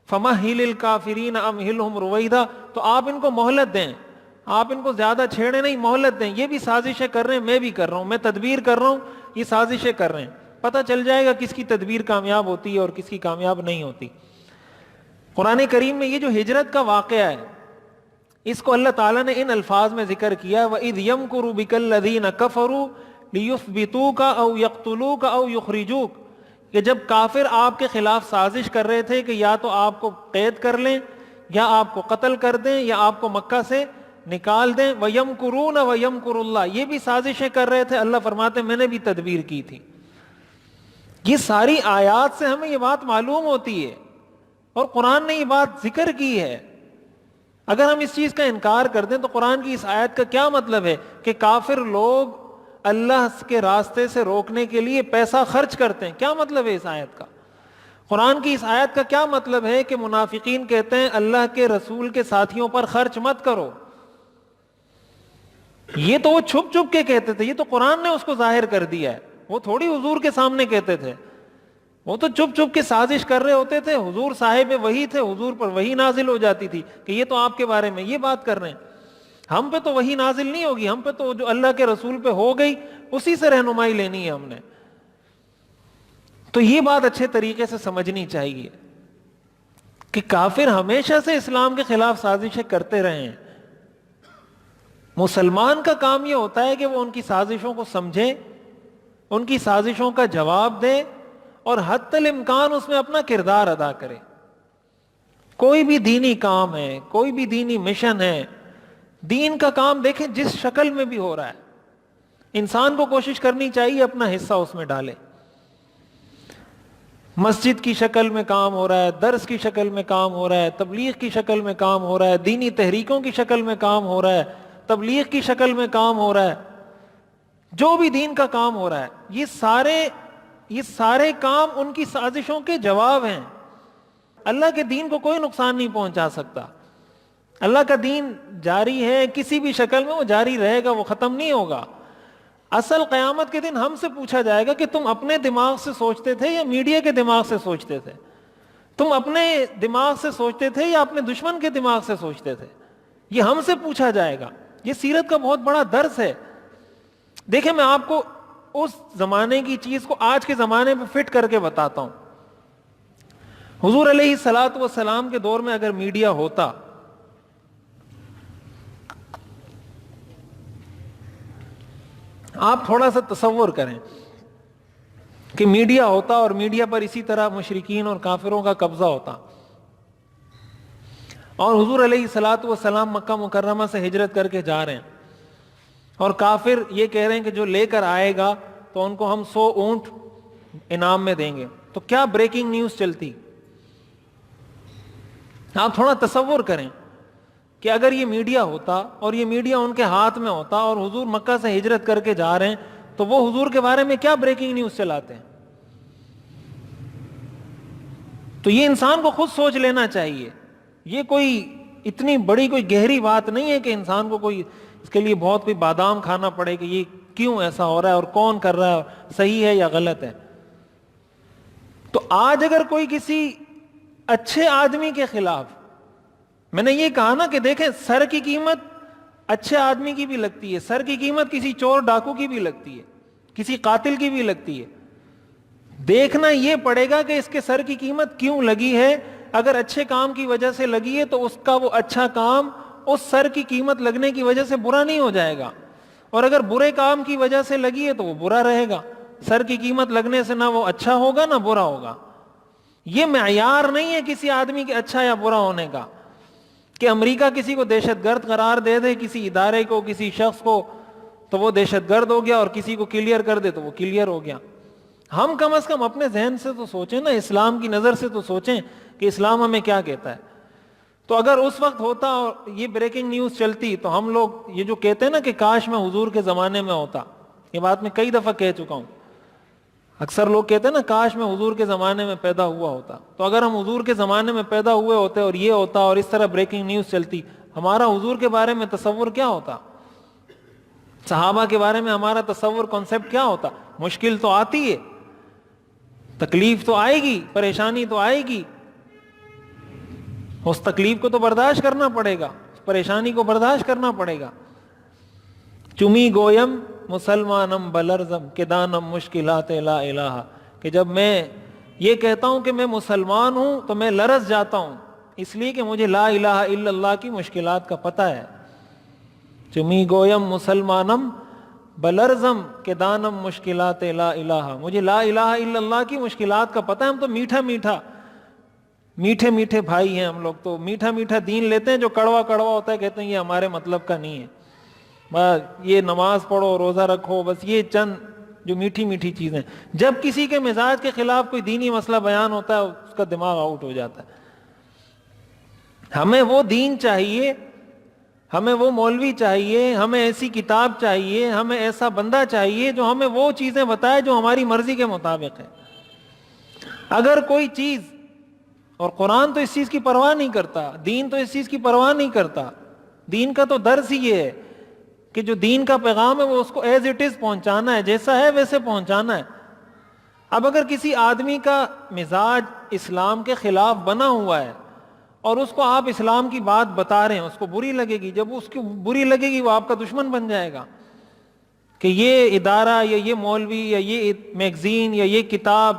فَمَهِّلِ الْكَافِرِينَ أَمْهِلْهُمْ رُوَيْدًا. تو آپ ان کو مہلت دیں, آپ ان کو زیادہ چھیڑے نہیں, مہلت دیں. یہ بھی سازشیں کر رہے ہیں, میں بھی کر رہا ہوں, میں تدبیر کر رہا ہوں, یہ سازشیں کر رہے ہیں. پتہ چل جائے گا کس کی تدبیر کامیاب ہوتی ہے اور کس کی کامیاب نہیں ہوتی. قرآن کریم میں یہ جو ہجرت کا واقعہ ہے اس کو اللہ تعالیٰ نے ان الفاظ میں ذکر کیا وَإِذْ يَمْكُرُ بِكَ الَّذِينَ كَفَرُوا لِيُثْبِتُوكَ أَوْ يَقْتُلُوكَ أَوْ يُخْرِجُوكَ. کہ جب کافر آپ کے خلاف سازش کر رہے تھے کہ یا تو آپ کو قید کر لیں یا آپ کو قتل کر دیں یا آپ کو مکہ سے نکال دیں. وَيَمْكُرُونَ وَيَمْكُرُ اللَّهُ. یہ بھی سازشیں کر رہے تھے, اللہ فرماتے ہیں میں نے بھی تدبیر کی تھی. یہ ساری آیات سے ہمیں یہ بات معلوم ہوتی ہے اور قرآن نے یہ بات ذکر کی ہے. اگر ہم اس چیز کا انکار کر دیں تو قرآن کی اس آیت کا کیا مطلب ہے کہ کافر لوگ اللہ کے راستے سے روکنے کے لیے پیسہ خرچ کرتے ہیں؟ کیا مطلب ہے اس آیت کا؟ قرآن کی اس آیت کا کیا مطلب ہے کہ منافقین کہتے ہیں اللہ کے رسول کے ساتھیوں پر خرچ مت کرو؟ یہ تو وہ چھپ چھپ کے کہتے تھے, یہ تو قرآن نے اس کو ظاہر کر دیا ہے. وہ تھوڑی حضور کے سامنے کہتے تھے, وہ تو چپ چپ کے سازش کر رہے ہوتے تھے. حضور صاحب وحی تھے, حضور پر وحی نازل ہو جاتی تھی کہ یہ تو آپ کے بارے میں یہ بات کر رہے ہیں. ہم پہ تو وحی نازل نہیں ہوگی, ہم پہ تو جو اللہ کے رسول پہ ہو گئی اسی سے رہنمائی لینی ہے ہم نے. تو یہ بات اچھے طریقے سے سمجھنی چاہیے کہ کافر ہمیشہ سے اسلام کے خلاف سازشیں کرتے رہے ہیں. مسلمان کا کام یہ ہوتا ہے کہ وہ ان کی سازشوں کو سمجھے, ان کی سازشوں کا جواب دے اور حتی الامکان اس میں اپنا کردار ادا کرے. کوئی بھی دینی کام ہے, کوئی بھی دینی مشن ہے, دین کا کام دیکھیں جس شکل میں بھی ہو رہا ہے, انسان کو کوشش کرنی چاہیے اپنا حصہ اس میں ڈالے. مسجد کی شکل میں کام ہو رہا ہے, درس کی شکل میں کام ہو رہا ہے, تبلیغ کی شکل میں کام ہو رہا ہے, دینی تحریکوں کی شکل میں کام ہو رہا ہے, تبلیغ کی شکل میں کام ہو رہا ہے, جو بھی دین کا کام ہو رہا ہے, یہ سارے کام ان کی سازشوں کے جواب ہیں. اللہ کے دین کو کوئی نقصان نہیں پہنچا سکتا. اللہ کا دین جاری ہے, کسی بھی شکل میں وہ جاری رہے گا, وہ ختم نہیں ہوگا. اصل قیامت کے دن ہم سے پوچھا جائے گا کہ تم اپنے دماغ سے سوچتے تھے یا میڈیا کے دماغ سے سوچتے تھے, تم اپنے دماغ سے سوچتے تھے یا اپنے دشمن کے دماغ سے سوچتے تھے. یہ ہم سے پوچھا جائے گا. یہ سیرت کا بہت بڑا درس ہے. دیکھیں میں آپ کو اس زمانے کی چیز کو آج کے زمانے میں فٹ کر کے بتاتا ہوں. حضور علیہ الصلوۃ والسلام کے دور میں اگر میڈیا ہوتا, آپ تھوڑا سا تصور کریں کہ میڈیا ہوتا اور میڈیا پر اسی طرح مشرکین اور کافروں کا قبضہ ہوتا, اور حضور علیہ الصلوۃ والسلام مکہ مکرمہ سے ہجرت کر کے جا رہے ہیں اور کافر یہ کہہ رہے ہیں کہ جو لے کر آئے گا تو ان کو ہم 100 اونٹ انعام میں دیں گے. تو کیا بریکنگ نیوز چلتی؟ آپ تھوڑا تصور کریں کہ اگر یہ میڈیا ہوتا اور یہ میڈیا ان کے ہاتھ میں ہوتا اور حضور مکہ سے ہجرت کر کے جا رہے ہیں تو وہ حضور کے بارے میں کیا بریکنگ نیوز چلاتے ہیں؟ تو یہ انسان کو خود سوچ لینا چاہیے. یہ کوئی اتنی بڑی کوئی گہری بات نہیں ہے کہ انسان کو کوئی اس کے لیے بہت کوئی بادام کھانا پڑے کہ یہ کیوں ایسا ہو رہا ہے اور کون کر رہا ہے, صحیح ہے یا غلط ہے. تو آج اگر کوئی کسی اچھے آدمی کے خلاف, میں نے یہ کہا نا کہ دیکھیں سر کی قیمت اچھے آدمی کی بھی لگتی ہے, سر کی قیمت کسی چور ڈاکو کی بھی لگتی ہے, کسی قاتل کی بھی لگتی ہے. دیکھنا یہ پڑے گا کہ اس کے سر کی قیمت کیوں لگی ہے. اگر اچھے کام کی وجہ سے لگی ہے تو اس کا وہ اچھا کام اس سر کی قیمت لگنے کی وجہ سے برا نہیں ہو جائے گا, اور اگر برے کام کی وجہ سے لگی ہے تو وہ برا رہے گا. سر کی قیمت لگنے سے نہ وہ اچھا ہوگا نہ برا ہوگا. یہ معیار نہیں ہے کسی آدمی کے اچھا یا برا ہونے کا. کہ امریکہ کسی کو دہشت گرد قرار دے دے، کسی ادارے کو، کسی شخص کو، تو وہ دہشت گرد ہو گیا، اور کسی کو کلیئر کر دے تو وہ کلیئر ہو گیا۔ ہم کم از کم اپنے ذہن سے تو سوچیں نا، اسلام کی نظر سے تو سوچیں کہ اسلام ہمیں کیا کہتا ہے۔ تو اگر اس وقت ہوتا اور یہ بریکنگ نیوز چلتی تو ہم لوگ یہ جو کہتے ہیں نا کہ کاش میں حضور کے زمانے میں ہوتا، یہ بات میں کئی دفعہ کہہ چکا ہوں، اکثر لوگ کہتے ہیں نا کاش میں حضور کے زمانے میں پیدا ہوا ہوتا۔ تو اگر ہم حضور کے زمانے میں پیدا ہوئے ہوتے اور یہ ہوتا اور اس طرح بریکنگ نیوز چلتی، ہمارا حضور کے بارے میں تصور کیا ہوتا؟ صحابہ کے بارے میں ہمارا تصور، کانسیپٹ کیا ہوتا؟ مشکل تو آتی ہے، تکلیف تو آئے گی، پریشانی تو آئے گی، اس تکلیف کو تو برداشت کرنا پڑے گا، اس پریشانی کو برداشت کرنا پڑے گا۔ چمی گویم مسلمانم بلرزم کہ دانم مشکلات لا الہ، کہ جب میں یہ کہتا ہوں کہ میں مسلمان ہوں تو میں لرز جاتا ہوں، اس لیے کہ مجھے لا الہ الا اللہ کی مشکلات کا پتہ ہے۔ چمی گویم مسلمانم بلرزم کہ دانم مشکلات لا الہ، مجھے لا الہ الا اللہ کی مشکلات کا پتہ ہے۔ ہم تو میٹھے میٹھے بھائی ہیں، ہم لوگ تو میٹھا میٹھا دین لیتے ہیں، جو کڑوا کڑوا ہوتا ہے کہتے ہیں یہ ہمارے مطلب کا نہیں ہے، بس یہ نماز پڑھو، روزہ رکھو، بس یہ چند جو میٹھی میٹھی چیزیں۔ جب کسی کے مزاج کے خلاف کوئی دینی مسئلہ بیان ہوتا ہے اس کا دماغ آؤٹ ہو جاتا ہے۔ ہمیں وہ دین چاہیے، ہمیں وہ مولوی چاہیے، ہمیں ایسی کتاب چاہیے، ہمیں ایسا بندہ چاہیے جو ہمیں وہ چیزیں بتائے جو ہماری مرضی کے مطابق ہے۔ اگر کوئی چیز، اور قرآن تو اس چیز کی پرواہ نہیں کرتا، دین تو اس چیز کی پرواہ نہیں کرتا، دین کا تو درس ہی یہ ہے کہ جو دین کا پیغام ہے وہ اس کو ایز اٹ از پہنچانا ہے، جیسا ہے ویسے پہنچانا ہے۔ اب اگر کسی آدمی کا مزاج اسلام کے خلاف بنا ہوا ہے اور اس کو آپ اسلام کی بات بتا رہے ہیں، اس کو بری لگے گی، جب اس کو بری لگے گی وہ آپ کا دشمن بن جائے گا کہ یہ ادارہ یا یہ مولوی یا یہ میگزین یا یہ کتاب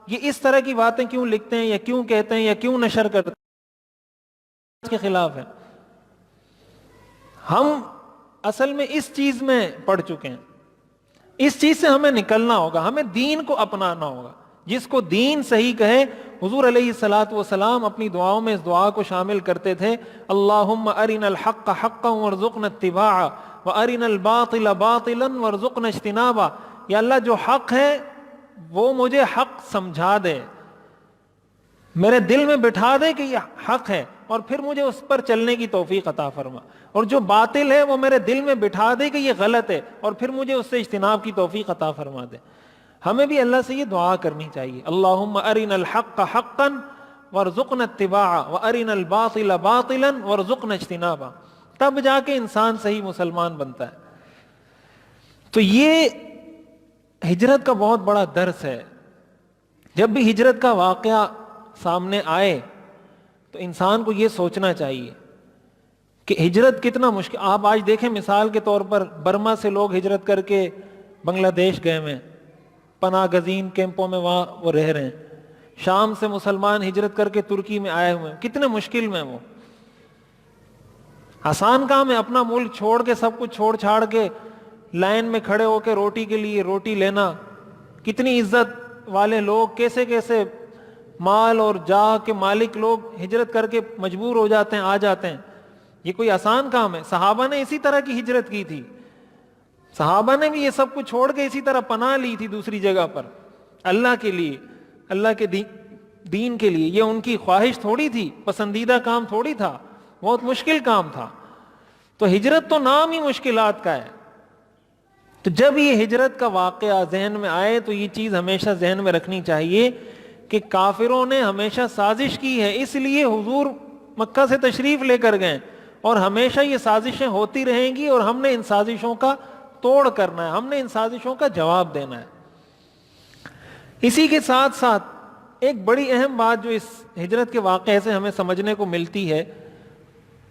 یہ اس طرح کی باتیں کیوں لکھتے ہیں یا کیوں کہتے ہیں یا کیوں نشر کرتے ہیں، اس کے خلاف ہے۔ ہم اصل میں اس چیز میں پڑ چکے ہیں، اس چیز سے ہمیں نکلنا ہوگا، ہمیں دین کو اپنانا ہوگا، جس کو دین صحیح کہے۔ حضور علیہ الصلوۃ والسلام اپنی دعاؤں میں اس دعا کو شامل کرتے تھے، اللہم ارنا الحق حقا وارزقنا اتباعہ وارنا الباطل باطلا وارزقنا اجتنابہ، یا اللہ جو حق ہے وہ مجھے حق سمجھا دے، میرے دل میں بٹھا دے کہ یہ حق ہے، اور پھر مجھے اس پر چلنے کی توفیق عطا فرما، اور جو باطل ہے وہ میرے دل میں بٹھا دے کہ یہ غلط ہے، اور پھر مجھے اس سے اجتناب کی توفیق عطا فرما دے۔ ہمیں بھی اللہ سے یہ دعا کرنی چاہیے، اللہم ارنا الحق حقا وارزقنا اتباعہ وارنا الباطل باطلا وارزقنا اجتنابہ، تب جا کے انسان صحیح مسلمان بنتا ہے۔ تو یہ ہجرت کا بہت بڑا درس ہے۔ جب بھی ہجرت کا واقعہ سامنے آئے تو انسان کو یہ سوچنا چاہیے کہ ہجرت کتنا مشکل۔ آپ آج دیکھیں مثال کے طور پر برما سے لوگ ہجرت کر کے بنگلہ دیش گئے ہوئے ہیں، پناہ گزین کیمپوں میں وہاں وہ رہ رہے ہیں۔ شام سے مسلمان ہجرت کر کے ترکی میں آئے ہوئے ہیں، کتنے مشکل میں وہ۔ آسان کام ہے اپنا ملک چھوڑ کے، سب کچھ چھوڑ چھاڑ کے لائن میں کھڑے ہو کے روٹی کے لیے روٹی لینا، کتنی عزت والے لوگ، کیسے کیسے مال اور جاہ کے مالک لوگ ہجرت کر کے مجبور ہو جاتے ہیں، آ جاتے ہیں۔ یہ کوئی آسان کام ہے؟ صحابہ نے اسی طرح کی ہجرت کی تھی، صحابہ نے بھی یہ سب کچھ چھوڑ کے اسی طرح پناہ لی تھی دوسری جگہ پر، اللہ کے لیے، اللہ کے دین کے لیے۔ یہ ان کی خواہش تھوڑی تھی، پسندیدہ کام تھوڑی تھا، بہت مشکل کام تھا۔ تو ہجرت تو نام ہی مشکلات کا ہے۔ تو جب یہ ہجرت کا واقعہ ذہن میں آئے تو یہ چیز ہمیشہ ذہن میں رکھنی چاہیے کہ کافروں نے ہمیشہ سازش کی ہے، اس لیے حضور مکہ سے تشریف لے کر گئے، اور ہمیشہ یہ سازشیں ہوتی رہیں گی، اور ہم نے ان سازشوں کا توڑ کرنا ہے، ہم نے ان سازشوں کا جواب دینا ہے۔ اسی کے ساتھ ساتھ ایک بڑی اہم بات جو اس ہجرت کے واقعے سے ہمیں سمجھنے کو ملتی ہے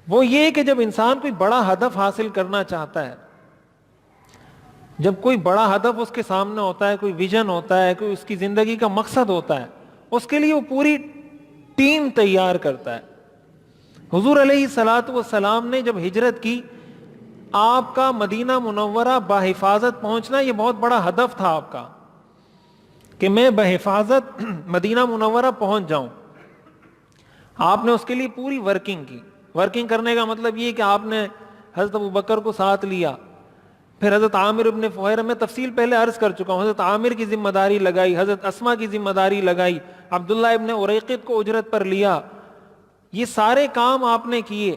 وہ یہ کہ جب انسان کوئی بڑا ہدف حاصل کرنا چاہتا ہے، جب کوئی بڑا ہدف اس کے سامنے ہوتا ہے، کوئی ویژن ہوتا ہے، کوئی اس کی زندگی کا مقصد ہوتا ہے، اس کے لیے وہ پوری ٹیم تیار کرتا ہے۔ حضور علیہ الصلوۃ والسلام نے جب ہجرت کی، آپ کا مدینہ منورہ بحفاظت پہنچنا یہ بہت بڑا ہدف تھا آپ کا، کہ میں بحفاظت مدینہ منورہ پہنچ جاؤں۔ آپ نے اس کے لیے پوری ورکنگ کی، ورکنگ کرنے کا مطلب یہ کہ آپ نے حضرت ابو بکر کو ساتھ لیا، پھر حضرت عامر ابن فہیرہ، میں تفصیل پہلے عرض کر چکا ہوں، حضرت عامر کی ذمہ داری لگائی، حضرت اسما کی ذمہ داری لگائی، عبداللہ ابن اریقط کو اجرت پر لیا، یہ سارے کام آپ نے کیے۔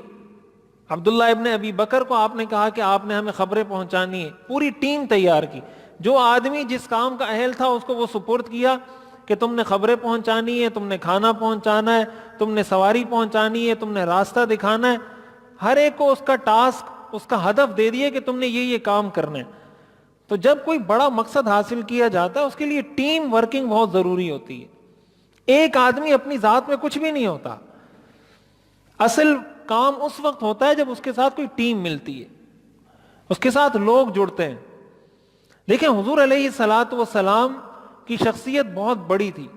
عبداللہ ابن ابی بکر کو آپ نے کہا کہ آپ نے ہمیں خبریں پہنچانی ہے، پوری ٹیم تیار کی، جو آدمی جس کام کا اہل تھا اس کو وہ سپرد کیا کہ تم نے خبریں پہنچانی ہے، تم نے کھانا پہنچانا ہے، تم نے سواری پہنچانی ہے، تم نے راستہ دکھانا ہے، ہر ایک کو اس کا ٹاسک، اس کا ہدف دے دیے کہ تم نے یہ کام کرنا ہے۔ تو جب کوئی بڑا مقصد حاصل کیا جاتا ہے اس کے لیے ٹیم ورکنگ بہت ضروری ہوتی ہے۔ ایک آدمی اپنی ذات میں کچھ بھی نہیں ہوتا، اصل کام اس وقت ہوتا ہے جب اس کے ساتھ کوئی ٹیم ملتی ہے، اس کے ساتھ لوگ جڑتے ہیں۔ دیکھیں حضور علیہ الصلاۃ والسلام کی شخصیت بہت بڑی تھی،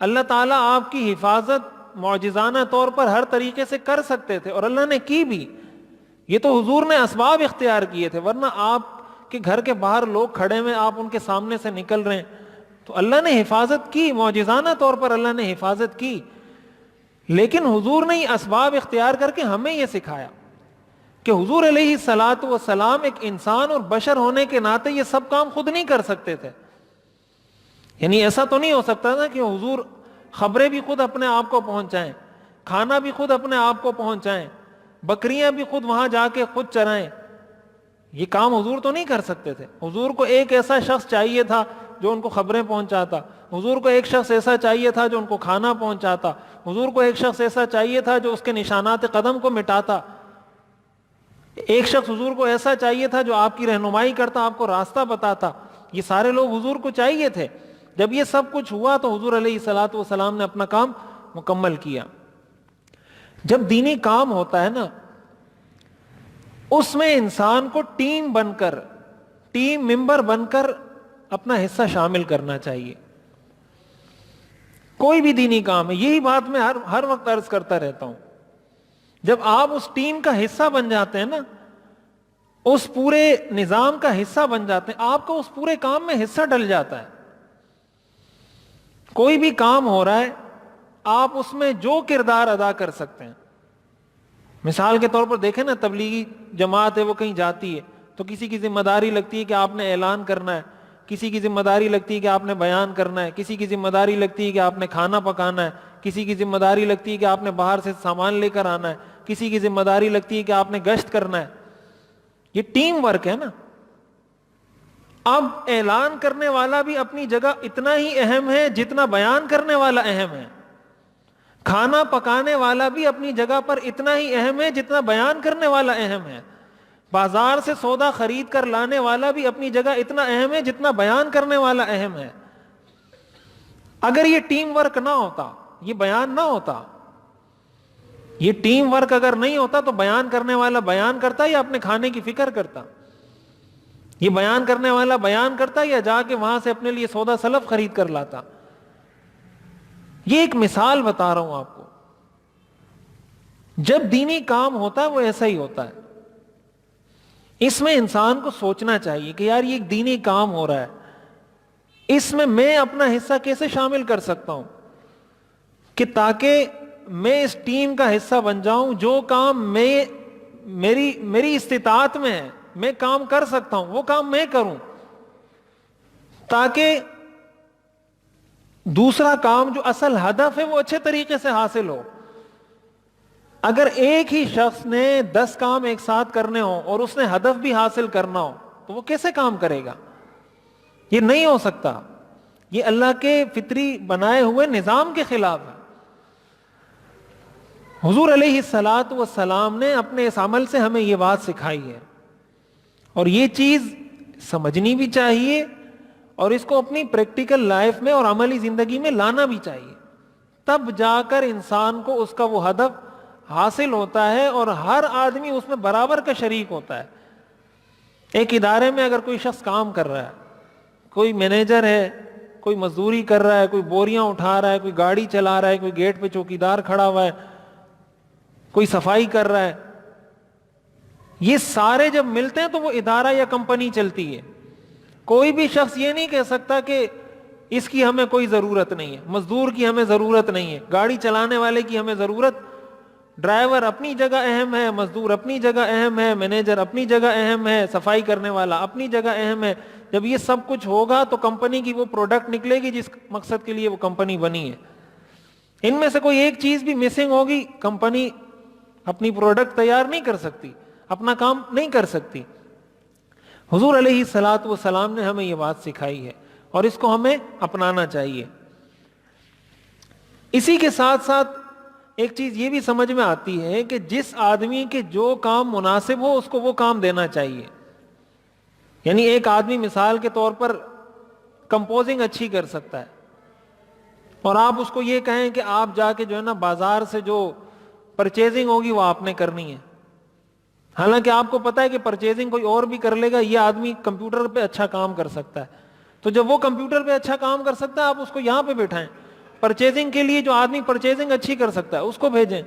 اللہ تعالیٰ آپ کی حفاظت معجزانہ طور پر ہر طریقے سے کر سکتے تھے، اور اللہ نے کی بھی، یہ تو حضور نے اسباب اختیار کیے تھے، ورنہ آپ کے گھر کے باہر لوگ کھڑے ہوئے، آپ ان کے سامنے سے نکل رہے ہیں، تو اللہ نے حفاظت کی، معجزانہ طور پر اللہ نے حفاظت کی۔ لیکن حضور نے یہ اسباب اختیار کر کے ہمیں یہ سکھایا کہ حضور علیہ الصلاۃ والسلام ایک انسان اور بشر ہونے کے ناطے یہ سب کام خود نہیں کر سکتے تھے۔ یعنی ایسا تو نہیں ہو سکتا تھا کہ حضور خبریں بھی خود اپنے آپ کو پہنچائیں، کھانا بھی خود اپنے آپ کو پہنچائیں، بکریاں بھی خود وہاں جا کے خود چرائیں، یہ کام حضور تو نہیں کر سکتے تھے۔ حضور کو ایک ایسا شخص چاہیے تھا جو ان کو خبریں پہنچاتا، حضور کو ایک شخص ایسا چاہیے تھا جو ان کو کھانا پہنچاتا، حضور کو ایک شخص ایسا چاہیے تھا جو اس کے نشانات قدم کو مٹاتا، ایک شخص حضور کو ایسا چاہیے تھا جو آپ کی رہنمائی کرتا، آپ کو راستہ بتاتا، یہ سارے لوگ حضور کو چاہیے تھے۔ جب یہ سب کچھ ہوا تو حضور علیہ الصلاۃ والسلام نے اپنا کام مکمل کیا۔ جب دینی کام ہوتا ہے نا، اس میں انسان کو ٹیم بن کر، ٹیم ممبر بن کر اپنا حصہ شامل کرنا چاہیے۔ کوئی بھی دینی کام ہے، یہی بات میں ہر وقت عرض کرتا رہتا ہوں، جب آپ اس ٹیم کا حصہ بن جاتے ہیں نا، اس پورے نظام کا حصہ بن جاتے ہیں، آپ کو اس پورے کام میں حصہ ڈل جاتا ہے۔ کوئی بھی کام ہو رہا ہے، آپ اس میں جو کردار ادا کر سکتے ہیں، مثال کے طور پر دیکھیں نا، تبلیغی جماعت ہے، وہ کہیں جاتی ہے تو کسی کی ذمہ داری لگتی ہے کہ آپ نے اعلان کرنا ہے، کسی کی ذمہ داری لگتی ہے کہ آپ نے بیان کرنا ہے، کسی کی ذمہ داری لگتی ہے کہ آپ نے کھانا پکانا ہے، کسی کی ذمہ داری لگتی ہے کہ آپ نے باہر سے سامان لے کر آنا ہے، کسی کی ذمہ داری لگتی ہے کہ آپ نے گشت کرنا ہے۔ یہ ٹیم ورک ہے نا۔ اب اعلان کرنے والا بھی اپنی جگہ اتنا ہی اہم ہے جتنا بیان کرنے والا اہم ہے، کھانا پکانے والا بھی اپنی جگہ پر اتنا ہی اہم ہے جتنا بیان کرنے والا اہم ہے، بازار سے سودا خرید کر لانے والا بھی اپنی جگہ اتنا اہم ہے جتنا بیان کرنے والا اہم ہے۔ اگر یہ ٹیم ورک نہ ہوتا، یہ بیان نہ ہوتا، یہ ٹیم ورک اگر نہیں ہوتا تو بیان کرنے والا بیان کرتا یا اپنے کھانے کی فکر کرتا، یہ بیان کرنے والا بیان کرتا یا جا کے وہاں سے اپنے لیے سودا سلف خرید کر لاتا۔ یہ ایک مثال بتا رہا ہوں آپ کو، جب دینی کام ہوتا ہے وہ ایسا ہی ہوتا ہے۔ اس میں انسان کو سوچنا چاہیے کہ یار یہ ایک دینی کام ہو رہا ہے، اس میں اپنا حصہ کیسے شامل کر سکتا ہوں کہ تاکہ میں اس ٹیم کا حصہ بن جاؤں، جو کام میری استطاعت میں ہے، میں کام کر سکتا ہوں وہ کام میں کروں، تاکہ دوسرا کام جو اصل ہدف ہے وہ اچھے طریقے سے حاصل ہو۔ اگر ایک ہی شخص نے 10 کام ایک ساتھ کرنے ہوں اور اس نے ہدف بھی حاصل کرنا ہو تو وہ کیسے کام کرے گا؟ یہ نہیں ہو سکتا، یہ اللہ کے فطری بنائے ہوئے نظام کے خلاف ہے۔ حضور علیہ الصلاۃ والسلام نے اپنے اس عمل سے ہمیں یہ بات سکھائی ہے، اور یہ چیز سمجھنی بھی چاہیے اور اس کو اپنی پریکٹیکل لائف میں اور عملی زندگی میں لانا بھی چاہیے، تب جا کر انسان کو اس کا وہ ہدف حاصل ہوتا ہے اور ہر آدمی اس میں برابر کا شریک ہوتا ہے۔ ایک ادارے میں اگر کوئی شخص کام کر رہا ہے، کوئی مینیجر ہے، کوئی مزدوری کر رہا ہے، کوئی بوریاں اٹھا رہا ہے، کوئی گاڑی چلا رہا ہے، کوئی گیٹ پہ چوکیدار کھڑا ہوا ہے، کوئی صفائی کر رہا ہے، یہ سارے جب ملتے ہیں تو وہ ادارہ یا کمپنی چلتی ہے۔ کوئی بھی شخص یہ نہیں کہہ سکتا کہ اس کی ہمیں کوئی ضرورت نہیں ہے، مزدور کی ہمیں ضرورت نہیں ہے، گاڑی چلانے والے کی ہمیں ضرورت ڈرائیور اپنی جگہ اہم ہے، مزدور اپنی جگہ اہم ہے، مینیجر اپنی جگہ اہم ہے، صفائی کرنے والا اپنی جگہ اہم ہے. جب یہ سب کچھ ہوگا تو کمپنی کی وہ پروڈکٹ نکلے گی جس مقصد کے لیے وہ کمپنی بنی ہے. ان میں سے کوئی ایک چیز بھی مسنگ ہوگی، کمپنی اپنی پروڈکٹ تیار نہیں کر سکتی، اپنا کام نہیں کر سکتی. حضور علیہ الصلوۃ والسلام نے ہمیں یہ بات سکھائی ہے اور اس کو ہمیں اپنانا چاہیے. اسی کے ساتھ ساتھ ایک چیز یہ بھی سمجھ میں آتی ہے کہ جس آدمی کے جو کام مناسب ہو اس کو وہ کام دینا چاہیے. یعنی ایک آدمی مثال کے طور پر کمپوزنگ اچھی کر سکتا ہے اور آپ اس کو یہ کہیں کہ آپ جا کے جو ہے نا بازار سے جو پرچیزنگ ہوگی وہ آپ نے کرنی ہے، حالانکہ آپ کو پتا ہے کہ پرچیزنگ کوئی اور بھی کر لے گا، یہ آدمی کمپیوٹر پہ اچھا کام کر سکتا ہے. تو جب وہ کمپیوٹر پہ اچھا کام کر سکتا ہے آپ اس کو یہاں پہ بٹھائیں. پرچیزنگ کے لیے جو آدمی پرچیزنگ اچھی کر سکتا ہے اس کو بھیجیں.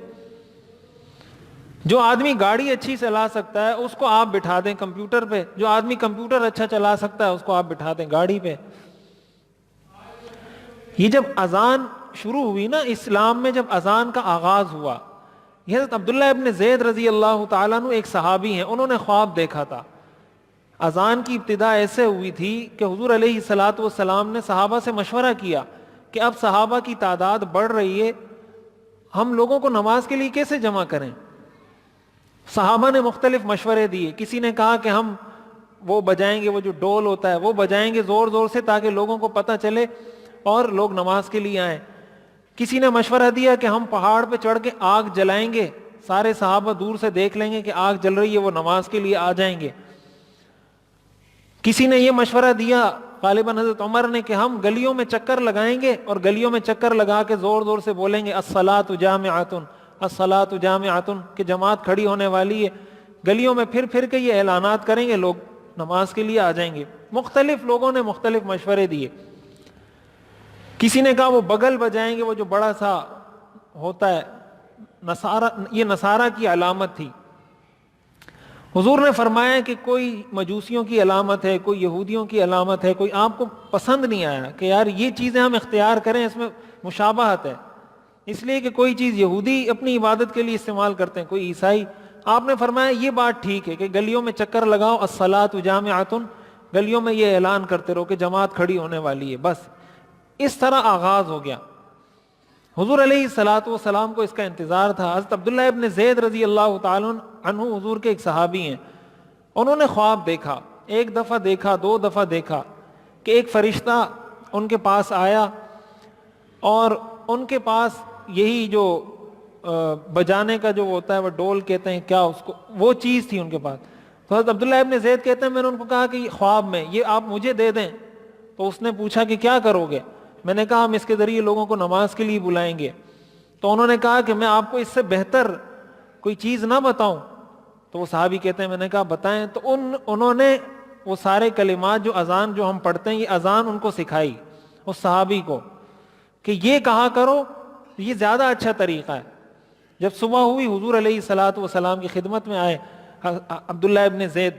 جو آدمی گاڑی اچھی چلا سکتا ہے اس کو آپ بٹھا دیں کمپیوٹر پہ، جو آدمی کمپیوٹر اچھا چلا سکتا ہے اس کو آپ بٹھا دیں گاڑی پہ. یہ جب اذان شروع ہوئی نا اسلام میں، جب اذان کا آغاز ہوا، حضرت عبداللہ ابن زید رضی اللہ تعالیٰ عنہ ایک صحابی ہیں، انہوں نے خواب دیکھا تھا. اذان کی ابتدا ایسے ہوئی تھی کہ حضور علیہ الصلوۃ والسلام نے صحابہ سے مشورہ کیا کہ اب صحابہ کی تعداد بڑھ رہی ہے، ہم لوگوں کو نماز کے لیے کیسے جمع کریں. صحابہ نے مختلف مشورے دیے. کسی نے کہا کہ ہم وہ بجائیں گے، وہ جو ڈول ہوتا ہے وہ بجائیں گے زور زور سے تاکہ لوگوں کو پتہ چلے اور لوگ نماز کے لیے آئیں. کسی نے مشورہ دیا کہ ہم پہاڑ پہ چڑھ کے آگ جلائیں گے، سارے صحابہ دور سے دیکھ لیں گے کہ آگ جل رہی ہے، وہ نماز کے لیے آ جائیں گے. کسی نے یہ مشورہ دیا غالباً حضرت عمر نے کہ ہم گلیوں میں چکر لگائیں گے اور گلیوں میں چکر لگا کے زور زور سے بولیں گے الصلاۃ جامعۃ الصلاۃ جامعۃ، کہ جماعت کھڑی ہونے والی ہے. گلیوں میں پھر پھر کے یہ اعلانات کریں گے، لوگ نماز کے لیے آ جائیں گے. مختلف لوگوں نے مختلف مشورے دیے. کسی نے کہا وہ بغل بجائیں گے، وہ جو بڑا سا ہوتا ہے یہ نصارہ کی علامت تھی. حضور نے فرمایا کہ کوئی مجوسیوں کی علامت ہے، کوئی یہودیوں کی علامت ہے، کوئی آپ کو پسند نہیں آیا کہ یار یہ چیزیں ہم اختیار کریں، اس میں مشابہت ہے، اس لیے کہ کوئی چیز یہودی اپنی عبادت کے لیے استعمال کرتے ہیں، کوئی عیسائی. آپ نے فرمایا یہ بات ٹھیک ہے کہ گلیوں میں چکر لگاؤ، الصلاۃ جامعۃ، گلیوں میں یہ اعلان کرتے رہو کہ جماعت کھڑی ہونے والی ہے. بس اس طرح آغاز ہو گیا. حضور علیہ الصلوۃ والسلام کو اس کا انتظار تھا. حضرت عبداللہ ابن زید رضی اللہ تعالیٰ عنہ حضور کے ایک صحابی ہیں، انہوں نے خواب دیکھا. ایک دفعہ دیکھا، دو دفعہ دیکھا کہ ایک فرشتہ ان کے پاس آیا اور ان کے پاس یہی جو بجانے کا جو ہوتا ہے وہ ڈول کہتے ہیں کیا اس کو، وہ چیز تھی ان کے پاس. تو حضرت عبداللہ ابن زید کہتے ہیں میں نے ان کو کہا کہ خواب میں یہ آپ مجھے دے دیں. تو اس نے پوچھا کہ کیا کرو گے؟ میں نے کہا ہم اس کے ذریعے لوگوں کو نماز کے لیے بلائیں گے. تو انہوں نے کہا کہ میں آپ کو اس سے بہتر کوئی چیز نہ بتاؤں؟ تو وہ صحابی کہتے ہیں میں نے کہا بتائیں. تو انہوں نے وہ سارے کلمات جو اذان جو ہم پڑھتے ہیں یہ اذان ان کو سکھائی اس صحابی کو کہ یہ کہا کرو، یہ زیادہ اچھا طریقہ ہے. جب صبح ہوئی حضور علیہ الصلوۃ والسلام کی خدمت میں آئے عبداللہ ابن زید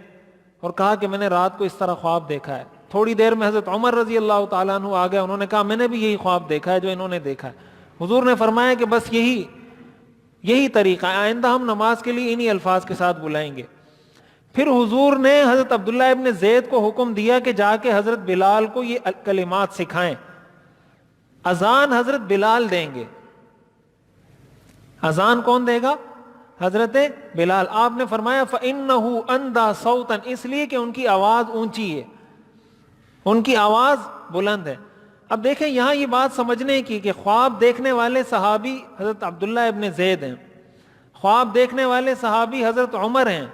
اور کہا کہ میں نے رات کو اس طرح خواب دیکھا ہے. تھوڑی دیر میں حضرت عمر رضی اللہ تعالیٰ عنہ آ گئے، انہوں نے کہا میں نے بھی یہی خواب دیکھا ہے جو انہوں نے دیکھا ہے. حضور نے فرمایا کہ بس یہی طریقہ ہے، آئندہ ہم نماز کے لیے انہی الفاظ کے ساتھ بلائیں گے. پھر حضور نے حضرت عبداللہ ابن زید کو حکم دیا کہ جا کے حضرت بلال کو یہ کلمات سکھائیں. اذان حضرت بلال دیں گے. اذان کون دے گا؟ حضرت بلال. آپ نے فرمایا فَإِنَّهُ أَنْدَى صَوْتًا، اس لیے کہ ان کی آواز اونچی ہے، ان کی آواز بلند ہے. اب دیکھیں یہاں یہ بات سمجھنے کی کہ خواب دیکھنے والے صحابی حضرت عبداللہ ابن زید ہیں، خواب دیکھنے والے صحابی حضرت عمر ہیں.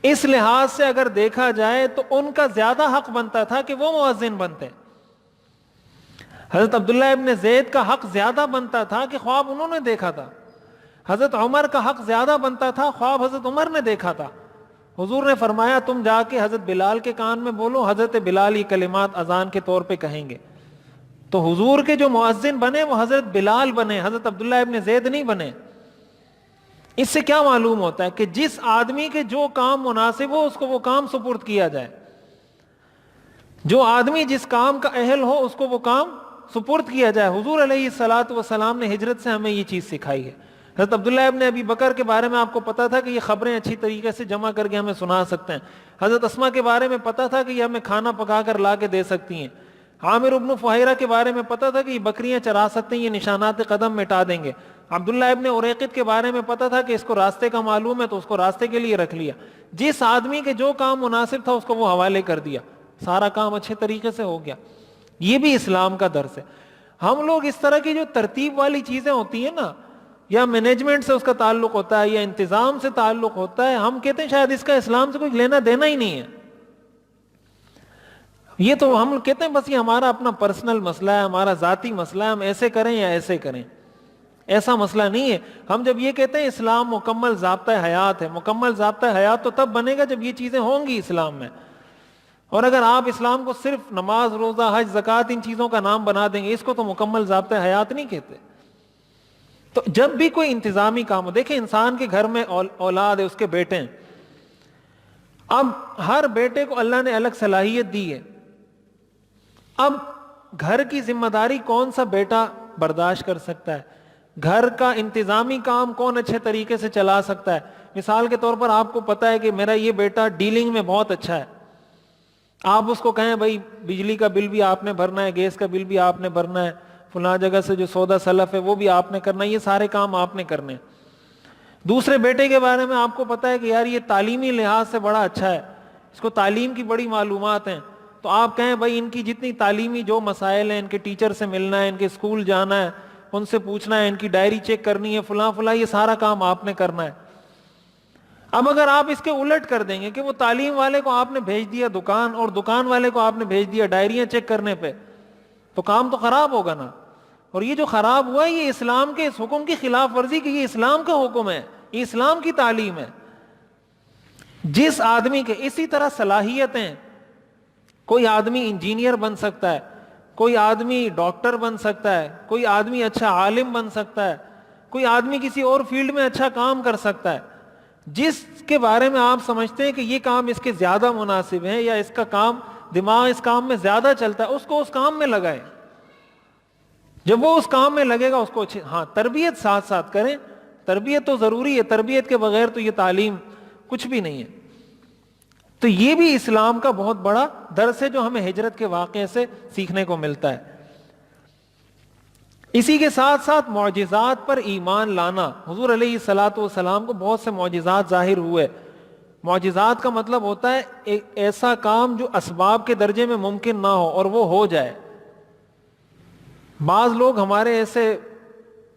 اس لحاظ سے اگر دیکھا جائے تو ان کا زیادہ حق بنتا تھا کہ وہ مؤذن بنتے. حضرت عبداللہ ابن زید کا حق زیادہ بنتا تھا کہ خواب انہوں نے دیکھا تھا. حضرت عمر کا حق زیادہ بنتا تھا، خواب حضرت عمر نے دیکھا تھا. حضور نے فرمایا تم جا کے حضرت بلال کے کان میں بولو، حضرت بلال یہ کلمات اذان کے طور پہ کہیں گے. تو حضور کے جو مؤذن بنے وہ حضرت بلال بنے، حضرت عبداللہ ابن زید نہیں بنے. اس سے کیا معلوم ہوتا ہے کہ جس آدمی کے جو کام مناسب ہو اس کو وہ کام سپرد کیا جائے. جو آدمی جس کام کا اہل ہو اس کو وہ کام سپرد کیا جائے. حضور علیہ الصلوۃ والسلام نے ہجرت سے ہمیں یہ چیز سکھائی ہے. حضرت عبداللہ ابن ابی بکر کے بارے میں آپ کو پتا تھا کہ یہ خبریں اچھی طریقے سے جمع کر کے ہمیں سنا سکتے ہیں. حضرت اسما کے بارے میں پتا تھا کہ یہ ہمیں کھانا پکا کر لا کے دے سکتی ہیں. عامر ابن فہیرہ کے بارے میں پتا تھا کہ یہ بکریاں چرا سکتے ہیں, یہ نشانات قدم مٹا دیں گے. عبداللہ ابن اریقط کے بارے میں پتا تھا کہ اس کو راستے کا معلوم ہے تو اس کو راستے کے لیے رکھ لیا. جس آدمی کے جو کام مناسب تھا اس کو وہ حوالے کر دیا, سارا کام اچھے طریقے سے ہو گیا. یہ بھی اسلام کا درس ہے. ہم لوگ اس طرح کی جو ترتیب والی چیزیں ہوتی ہیں نا, یا مینجمنٹ سے اس کا تعلق ہوتا ہے یا انتظام سے تعلق ہوتا ہے, ہم کہتے ہیں شاید اس کا اسلام سے کوئی لینا دینا ہی نہیں ہے. یہ تو ہم کہتے ہیں بس یہ ہمارا اپنا پرسنل مسئلہ ہے, ہمارا ذاتی مسئلہ ہے, ہم ایسے کریں یا ایسے کریں. ایسا مسئلہ نہیں ہے. ہم جب یہ کہتے ہیں اسلام مکمل ضابطۂ حیات ہے, مکمل ضابطۂ حیات تو تب بنے گا جب یہ چیزیں ہوں گی اسلام میں. اور اگر آپ اسلام کو صرف نماز, روزہ, حج, زکوٰۃ ان چیزوں کا نام بنا دیں گے, اس کو تو مکمل ضابطۂ حیات نہیں کہتے. تو جب بھی کوئی انتظامی کام ہو, دیکھیں انسان کے گھر میں اولاد ہے, اس کے بیٹے ہیں. اب ہر بیٹے کو اللہ نے الگ صلاحیت دی ہے. اب گھر کی ذمہ داری کون سا بیٹا برداشت کر سکتا ہے, گھر کا انتظامی کام کون اچھے طریقے سے چلا سکتا ہے. مثال کے طور پر آپ کو پتا ہے کہ میرا یہ بیٹا ڈیلنگ میں بہت اچھا ہے, آپ اس کو کہیں بھائی بجلی کا بل بھی آپ نے بھرنا ہے, گیس کا بل بھی آپ نے بھرنا ہے, فلاں جگہ سے جو سودا سلف ہے وہ بھی آپ نے کرنا ہے, یہ سارے کام آپ نے کرنے. دوسرے بیٹے کے بارے میں آپ کو پتا ہے کہ یار یہ تعلیمی لحاظ سے بڑا اچھا ہے, اس کو تعلیم کی بڑی معلومات ہیں, تو آپ کہیں بھائی ان کی جتنی تعلیمی جو مسائل ہیں, ان کے ٹیچر سے ملنا ہے, ان کے اسکول جانا ہے, ان سے پوچھنا ہے, ان کی ڈائری چیک کرنی ہے, فلاں فلاں, یہ سارا کام آپ نے کرنا ہے. اب اگر آپ اس کے الٹ کر دیں گے کہ وہ تعلیم والے کو آپ نے بھیج دیا دکان, اور دکان والے کو آپ نے بھیج دیا ڈائریاں چیک کرنے پہ, تو کام تو خراب ہوگا نا. اور یہ جو خراب ہوا ہے یہ اسلام کے اس حکم کی خلاف ورزی کی, یہ اسلام کا حکم ہے, یہ اسلام کی تعلیم ہے. جس آدمی کے اسی طرح صلاحیتیں, کوئی آدمی انجینئر بن سکتا ہے, کوئی آدمی ڈاکٹر بن سکتا ہے, کوئی آدمی اچھا عالم بن سکتا ہے, کوئی آدمی کسی اور فیلڈ میں اچھا کام کر سکتا ہے. جس کے بارے میں آپ سمجھتے ہیں کہ یہ کام اس کے زیادہ مناسب ہے یا اس کا کام دماغ اس کام میں زیادہ چلتا ہے, اس کو اس کام میں لگائیں. جب وہ اس کام میں لگے گا اس کو ہاں تربیت ساتھ ساتھ کریں, تربیت تو ضروری ہے, تربیت کے بغیر تو یہ تعلیم کچھ بھی نہیں ہے. تو یہ بھی اسلام کا بہت بڑا درس ہے جو ہمیں ہجرت کے واقعے سے سیکھنے کو ملتا ہے. اسی کے ساتھ ساتھ معجزات پر ایمان لانا. حضور علیہ الصلاۃ والسلام کو بہت سے معجزات ظاہر ہوئے. معجزات کا مطلب ہوتا ہے ایک ایسا کام جو اسباب کے درجے میں ممکن نہ ہو اور وہ ہو جائے. بعض لوگ ہمارے ایسے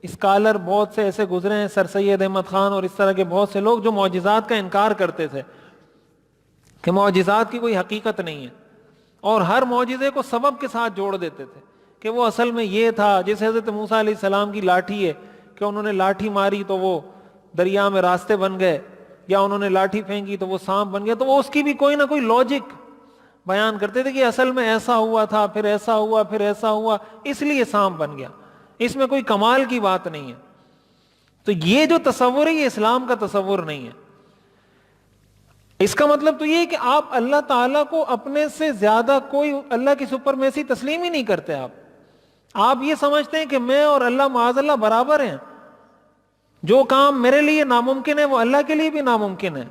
اسکالر بہت سے ایسے گزرے ہیں, سر سید احمد خان اور اس طرح کے بہت سے لوگ جو معجزات کا انکار کرتے تھے کہ معجزات کی کوئی حقیقت نہیں ہے, اور ہر معجزے کو سبب کے ساتھ جوڑ دیتے تھے کہ وہ اصل میں یہ تھا. جیسے حضرت موسیٰ علیہ السلام کی لاٹھی ہے کہ انہوں نے لاٹھی ماری تو وہ دریا میں راستے بن گئے, یا انہوں نے لاٹھی پھینکی تو وہ سانپ بن گیا, تو وہ اس کی بھی کوئی نہ کوئی لاجک بیان کرتے تھے کہ اصل میں ایسا ہوا تھا, پھر ایسا ہوا, پھر ایسا ہوا, اس لیے سانپ بن گیا. اس میں کوئی کمال کی بات نہیں ہے. تو یہ جو تصور ہے یہ اسلام کا تصور نہیں ہے. اس کا مطلب تو یہ ہے کہ آپ اللہ تعالیٰ کو اپنے سے زیادہ کوئی اللہ کی سپرمیسی تسلیم ہی نہیں کرتے. آپ یہ سمجھتے ہیں کہ میں اور اللہ معاذ اللہ برابر ہیں, جو کام میرے لیے ناممکن ہے وہ اللہ کے لیے بھی ناممکن ہے.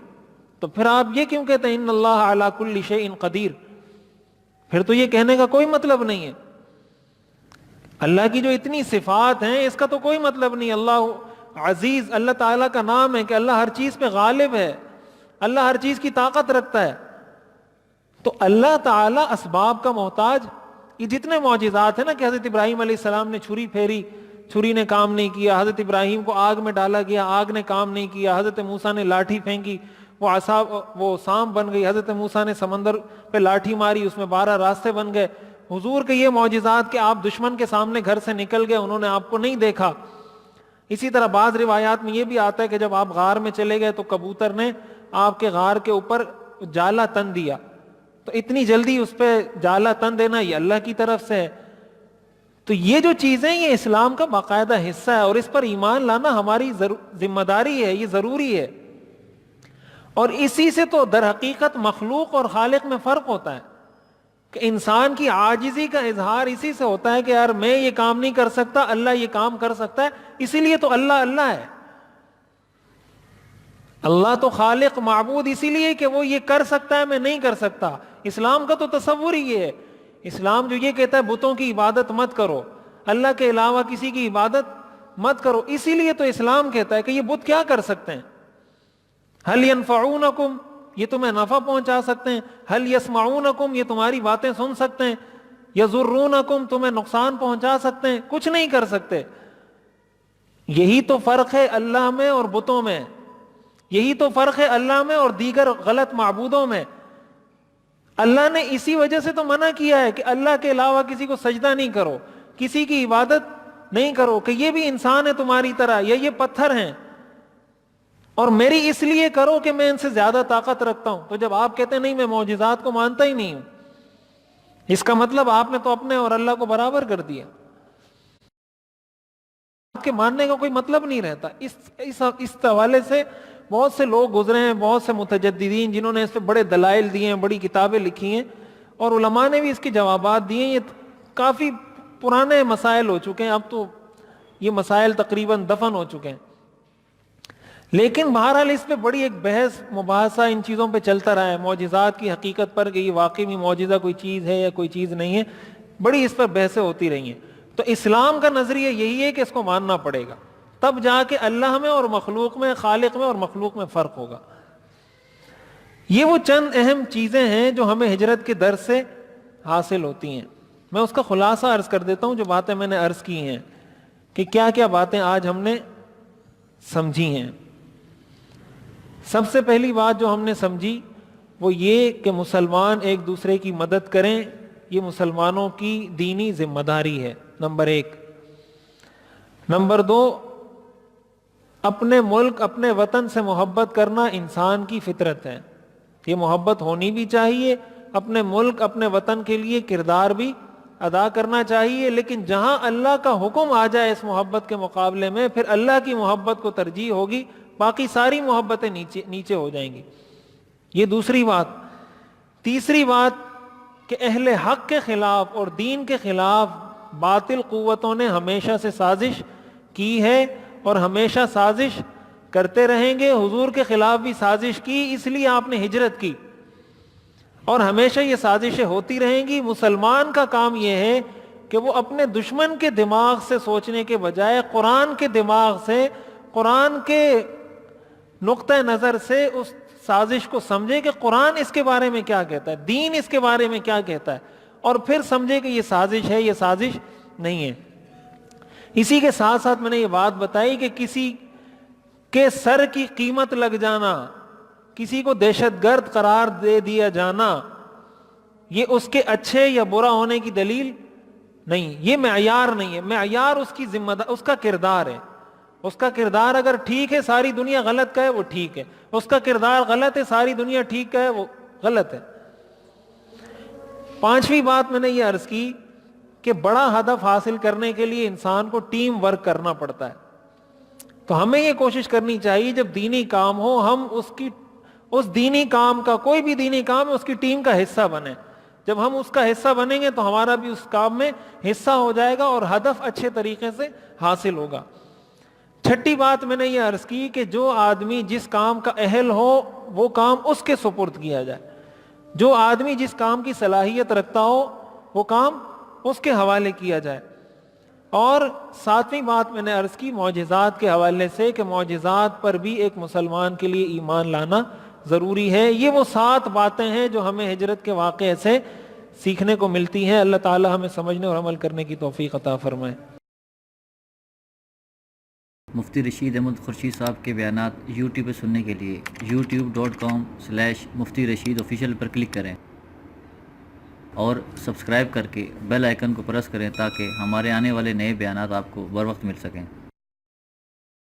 تو پھر آپ یہ کیوں کہتے ہیں ان اللہ علی کل شیء قدیر؟ پھر تو یہ کہنے کا کوئی مطلب نہیں ہے. اللہ کی جو اتنی صفات ہیں اس کا تو کوئی مطلب نہیں. اللہ عزیز, اللہ تعالیٰ کا نام ہے کہ اللہ ہر چیز پہ غالب ہے, اللہ ہر چیز کی طاقت رکھتا ہے. تو اللہ تعالیٰ اسباب کا محتاج. یہ جتنے معجزات ہیں نا کہ حضرت ابراہیم علیہ السلام نے چھری پھیری, چھری نے کام نہیں کیا, حضرت ابراہیم کو آگ میں ڈالا گیا, آگ نے کام نہیں کیا, حضرت موسیٰ نے لاٹھی پھینکی, وہ سانپ بن گئی, حضرت موسیٰ نے سمندر پہ لاٹھی ماری, اس میں 12 راستے بن گئے. حضور کے یہ معجزات کہ آپ دشمن کے سامنے گھر سے نکل گئے, انہوں نے آپ کو نہیں دیکھا. اسی طرح بعض روایات میں یہ بھی آتا ہے کہ جب آپ غار میں چلے گئے تو کبوتر نے آپ کے غار کے اوپر جالا تن دیا. تو اتنی جلدی اس پہ جالا تن دینا یہ اللہ کی طرف سے ہے. تو یہ جو چیزیں یہ اسلام کا باقاعدہ حصہ ہے, اور اس پر ایمان لانا ہماری ذمہ داری ہے, یہ ضروری ہے. اور اسی سے تو در حقیقت مخلوق اور خالق میں فرق ہوتا ہے کہ انسان کی عاجزی کا اظہار اسی سے ہوتا ہے کہ یار میں یہ کام نہیں کر سکتا, اللہ یہ کام کر سکتا ہے, اسی لیے تو اللہ اللہ ہے. اللہ تو خالق معبود اسی لیے کہ وہ یہ کر سکتا ہے، میں نہیں کر سکتا۔ اسلام کا تو تصور ہی یہ ہے، اسلام جو یہ کہتا ہے بتوں کی عبادت مت کرو، اللہ کے علاوہ کسی کی عبادت مت کرو، اسی لیے تو اسلام کہتا ہے کہ یہ بت کیا کر سکتے ہیں۔ هل ينفعونکم، یہ تمہیں نفع پہنچا سکتے ہیں، هل يسمعونکم، یہ تمہاری باتیں سن سکتے ہیں، یضرونکم، تمہیں نقصان پہنچا سکتے ہیں، کچھ نہیں کر سکتے۔ یہی تو فرق ہے اللہ میں اور بتوں میں، یہی تو فرق ہے اللہ میں اور دیگر غلط معبودوں میں۔ اللہ نے اسی وجہ سے تو منع کیا ہے کہ اللہ کے علاوہ کسی کو سجدہ نہیں کرو، کسی کی عبادت نہیں کرو، کہ یہ بھی انسان ہے تمہاری طرح یا یہ پتھر ہیں، اور میری اس لیے کرو کہ میں ان سے زیادہ طاقت رکھتا ہوں۔ تو جب آپ کہتے ہیں نہیں میں معجزات کو مانتا ہی نہیں ہوں، اس کا مطلب آپ نے تو اپنے اور اللہ کو برابر کر دیا، آپ کے ماننے کا کوئی مطلب نہیں رہتا۔ اس حوالے سے بہت سے لوگ گزرے ہیں، بہت سے متجددین جنہوں نے اس پہ بڑے دلائل دیے ہیں، بڑی کتابیں لکھی ہیں، اور علماء نے بھی اس کے جوابات دیے ہیں۔ یہ کافی پرانے مسائل ہو چکے ہیں، اب تو یہ مسائل تقریباً دفن ہو چکے ہیں، لیکن بہرحال اس پہ بڑی ایک بحث مباحثہ ان چیزوں پہ چلتا رہا ہے، معجزات کی حقیقت پر کہ یہ واقعی میں معجزہ کوئی چیز ہے یا کوئی چیز نہیں ہے، بڑی اس پر بحثیں ہوتی رہی ہیں۔ تو اسلام کا نظریہ یہی ہے کہ اس کو ماننا پڑے گا، تب جا کے اللہ میں اور مخلوق میں، خالق میں اور مخلوق میں فرق ہوگا۔ یہ وہ چند اہم چیزیں ہیں جو ہمیں ہجرت کے درس سے حاصل ہوتی ہیں۔ میں اس کا خلاصہ عرض کر دیتا ہوں، جو باتیں میں نے عرض کی ہیں کہ کیا کیا باتیں آج ہم نے سمجھی ہیں۔ سب سے پہلی بات جو ہم نے سمجھی وہ یہ کہ مسلمان ایک دوسرے کی مدد کریں، یہ مسلمانوں کی دینی ذمہ داری ہے، نمبر ایک۔ نمبر دو، اپنے ملک اپنے وطن سے محبت کرنا انسان کی فطرت ہے، یہ محبت ہونی بھی چاہیے، اپنے ملک اپنے وطن کے لیے کردار بھی ادا کرنا چاہیے، لیکن جہاں اللہ کا حکم آ جائے اس محبت کے مقابلے میں، پھر اللہ کی محبت کو ترجیح ہوگی، باقی ساری محبتیں نیچے ہو جائیں گی۔ یہ دوسری بات۔ تیسری بات کہ اہل حق کے خلاف اور دین کے خلاف باطل قوتوں نے ہمیشہ سے سازش کی ہے اور ہمیشہ سازش کرتے رہیں گے۔ حضور کے خلاف بھی سازش کی، اس لیے آپ نے ہجرت کی، اور ہمیشہ یہ سازشیں ہوتی رہیں گی۔ مسلمان کا کام یہ ہے کہ وہ اپنے دشمن کے دماغ سے سوچنے کے بجائے قرآن کے دماغ سے، قرآن کے نقطہ نظر سے اس سازش کو سمجھے کہ قرآن اس کے بارے میں کیا کہتا ہے، دین اس کے بارے میں کیا کہتا ہے، اور پھر سمجھے کہ یہ سازش ہے، یہ سازش نہیں ہے۔ اسی کے ساتھ ساتھ میں نے یہ بات بتائی کہ کسی کے سر کی قیمت لگ جانا، کسی کو دہشت گرد قرار دے دیا جانا، یہ اس کے اچھے یا برا ہونے کی دلیل نہیں، یہ معیار نہیں ہے۔ معیار اس کی ذمہ دار، اس کا کردار ہے۔ اس کا کردار اگر ٹھیک ہے، ساری دنیا غلط کہے وہ ٹھیک ہے، اس کا کردار غلط ہے، ساری دنیا ٹھیک کہے وہ غلط ہے۔ پانچویں بات میں نے یہ عرض کی کہ بڑا ہدف حاصل کرنے کے لیے انسان کو ٹیم ورک کرنا پڑتا ہے، تو ہمیں یہ کوشش کرنی چاہیے جب دینی کام ہو ہم اس دینی کام کا، کوئی بھی دینی کام ہے، اس کی ٹیم کا حصہ بنیں۔ جب ہم اس کا حصہ بنیں گے تو ہمارا بھی اس کام میں حصہ ہو جائے گا اور ہدف اچھے طریقے سے حاصل ہوگا۔ چھٹی بات میں نے یہ عرض کی کہ جو آدمی جس کام کا اہل ہو وہ کام اس کے سپرد کیا جائے، جو آدمی جس کام کی صلاحیت رکھتا ہو وہ کام اس کے حوالے کیا جائے۔ اور ساتویں بات میں نے عرض کی معجزات کے حوالے سے کہ معجزات پر بھی ایک مسلمان کے لیے ایمان لانا ضروری ہے۔ یہ وہ 7 باتیں ہیں جو ہمیں ہجرت کے واقعے سے سیکھنے کو ملتی ہیں۔ اللہ تعالی ہمیں سمجھنے اور عمل کرنے کی توفیق عطا فرمائے۔
مفتی رشید احمد خورشید صاحب کے بیانات یوٹیوب پہ سننے کے لیے youtube.com/مفتی رشید آفیشیل پر کلک کریں اور سبسکرائب کر کے بیل آئیکن کو پریس کریں تاکہ ہمارے آنے والے نئے بیانات آپ کو بر وقت مل سکیں۔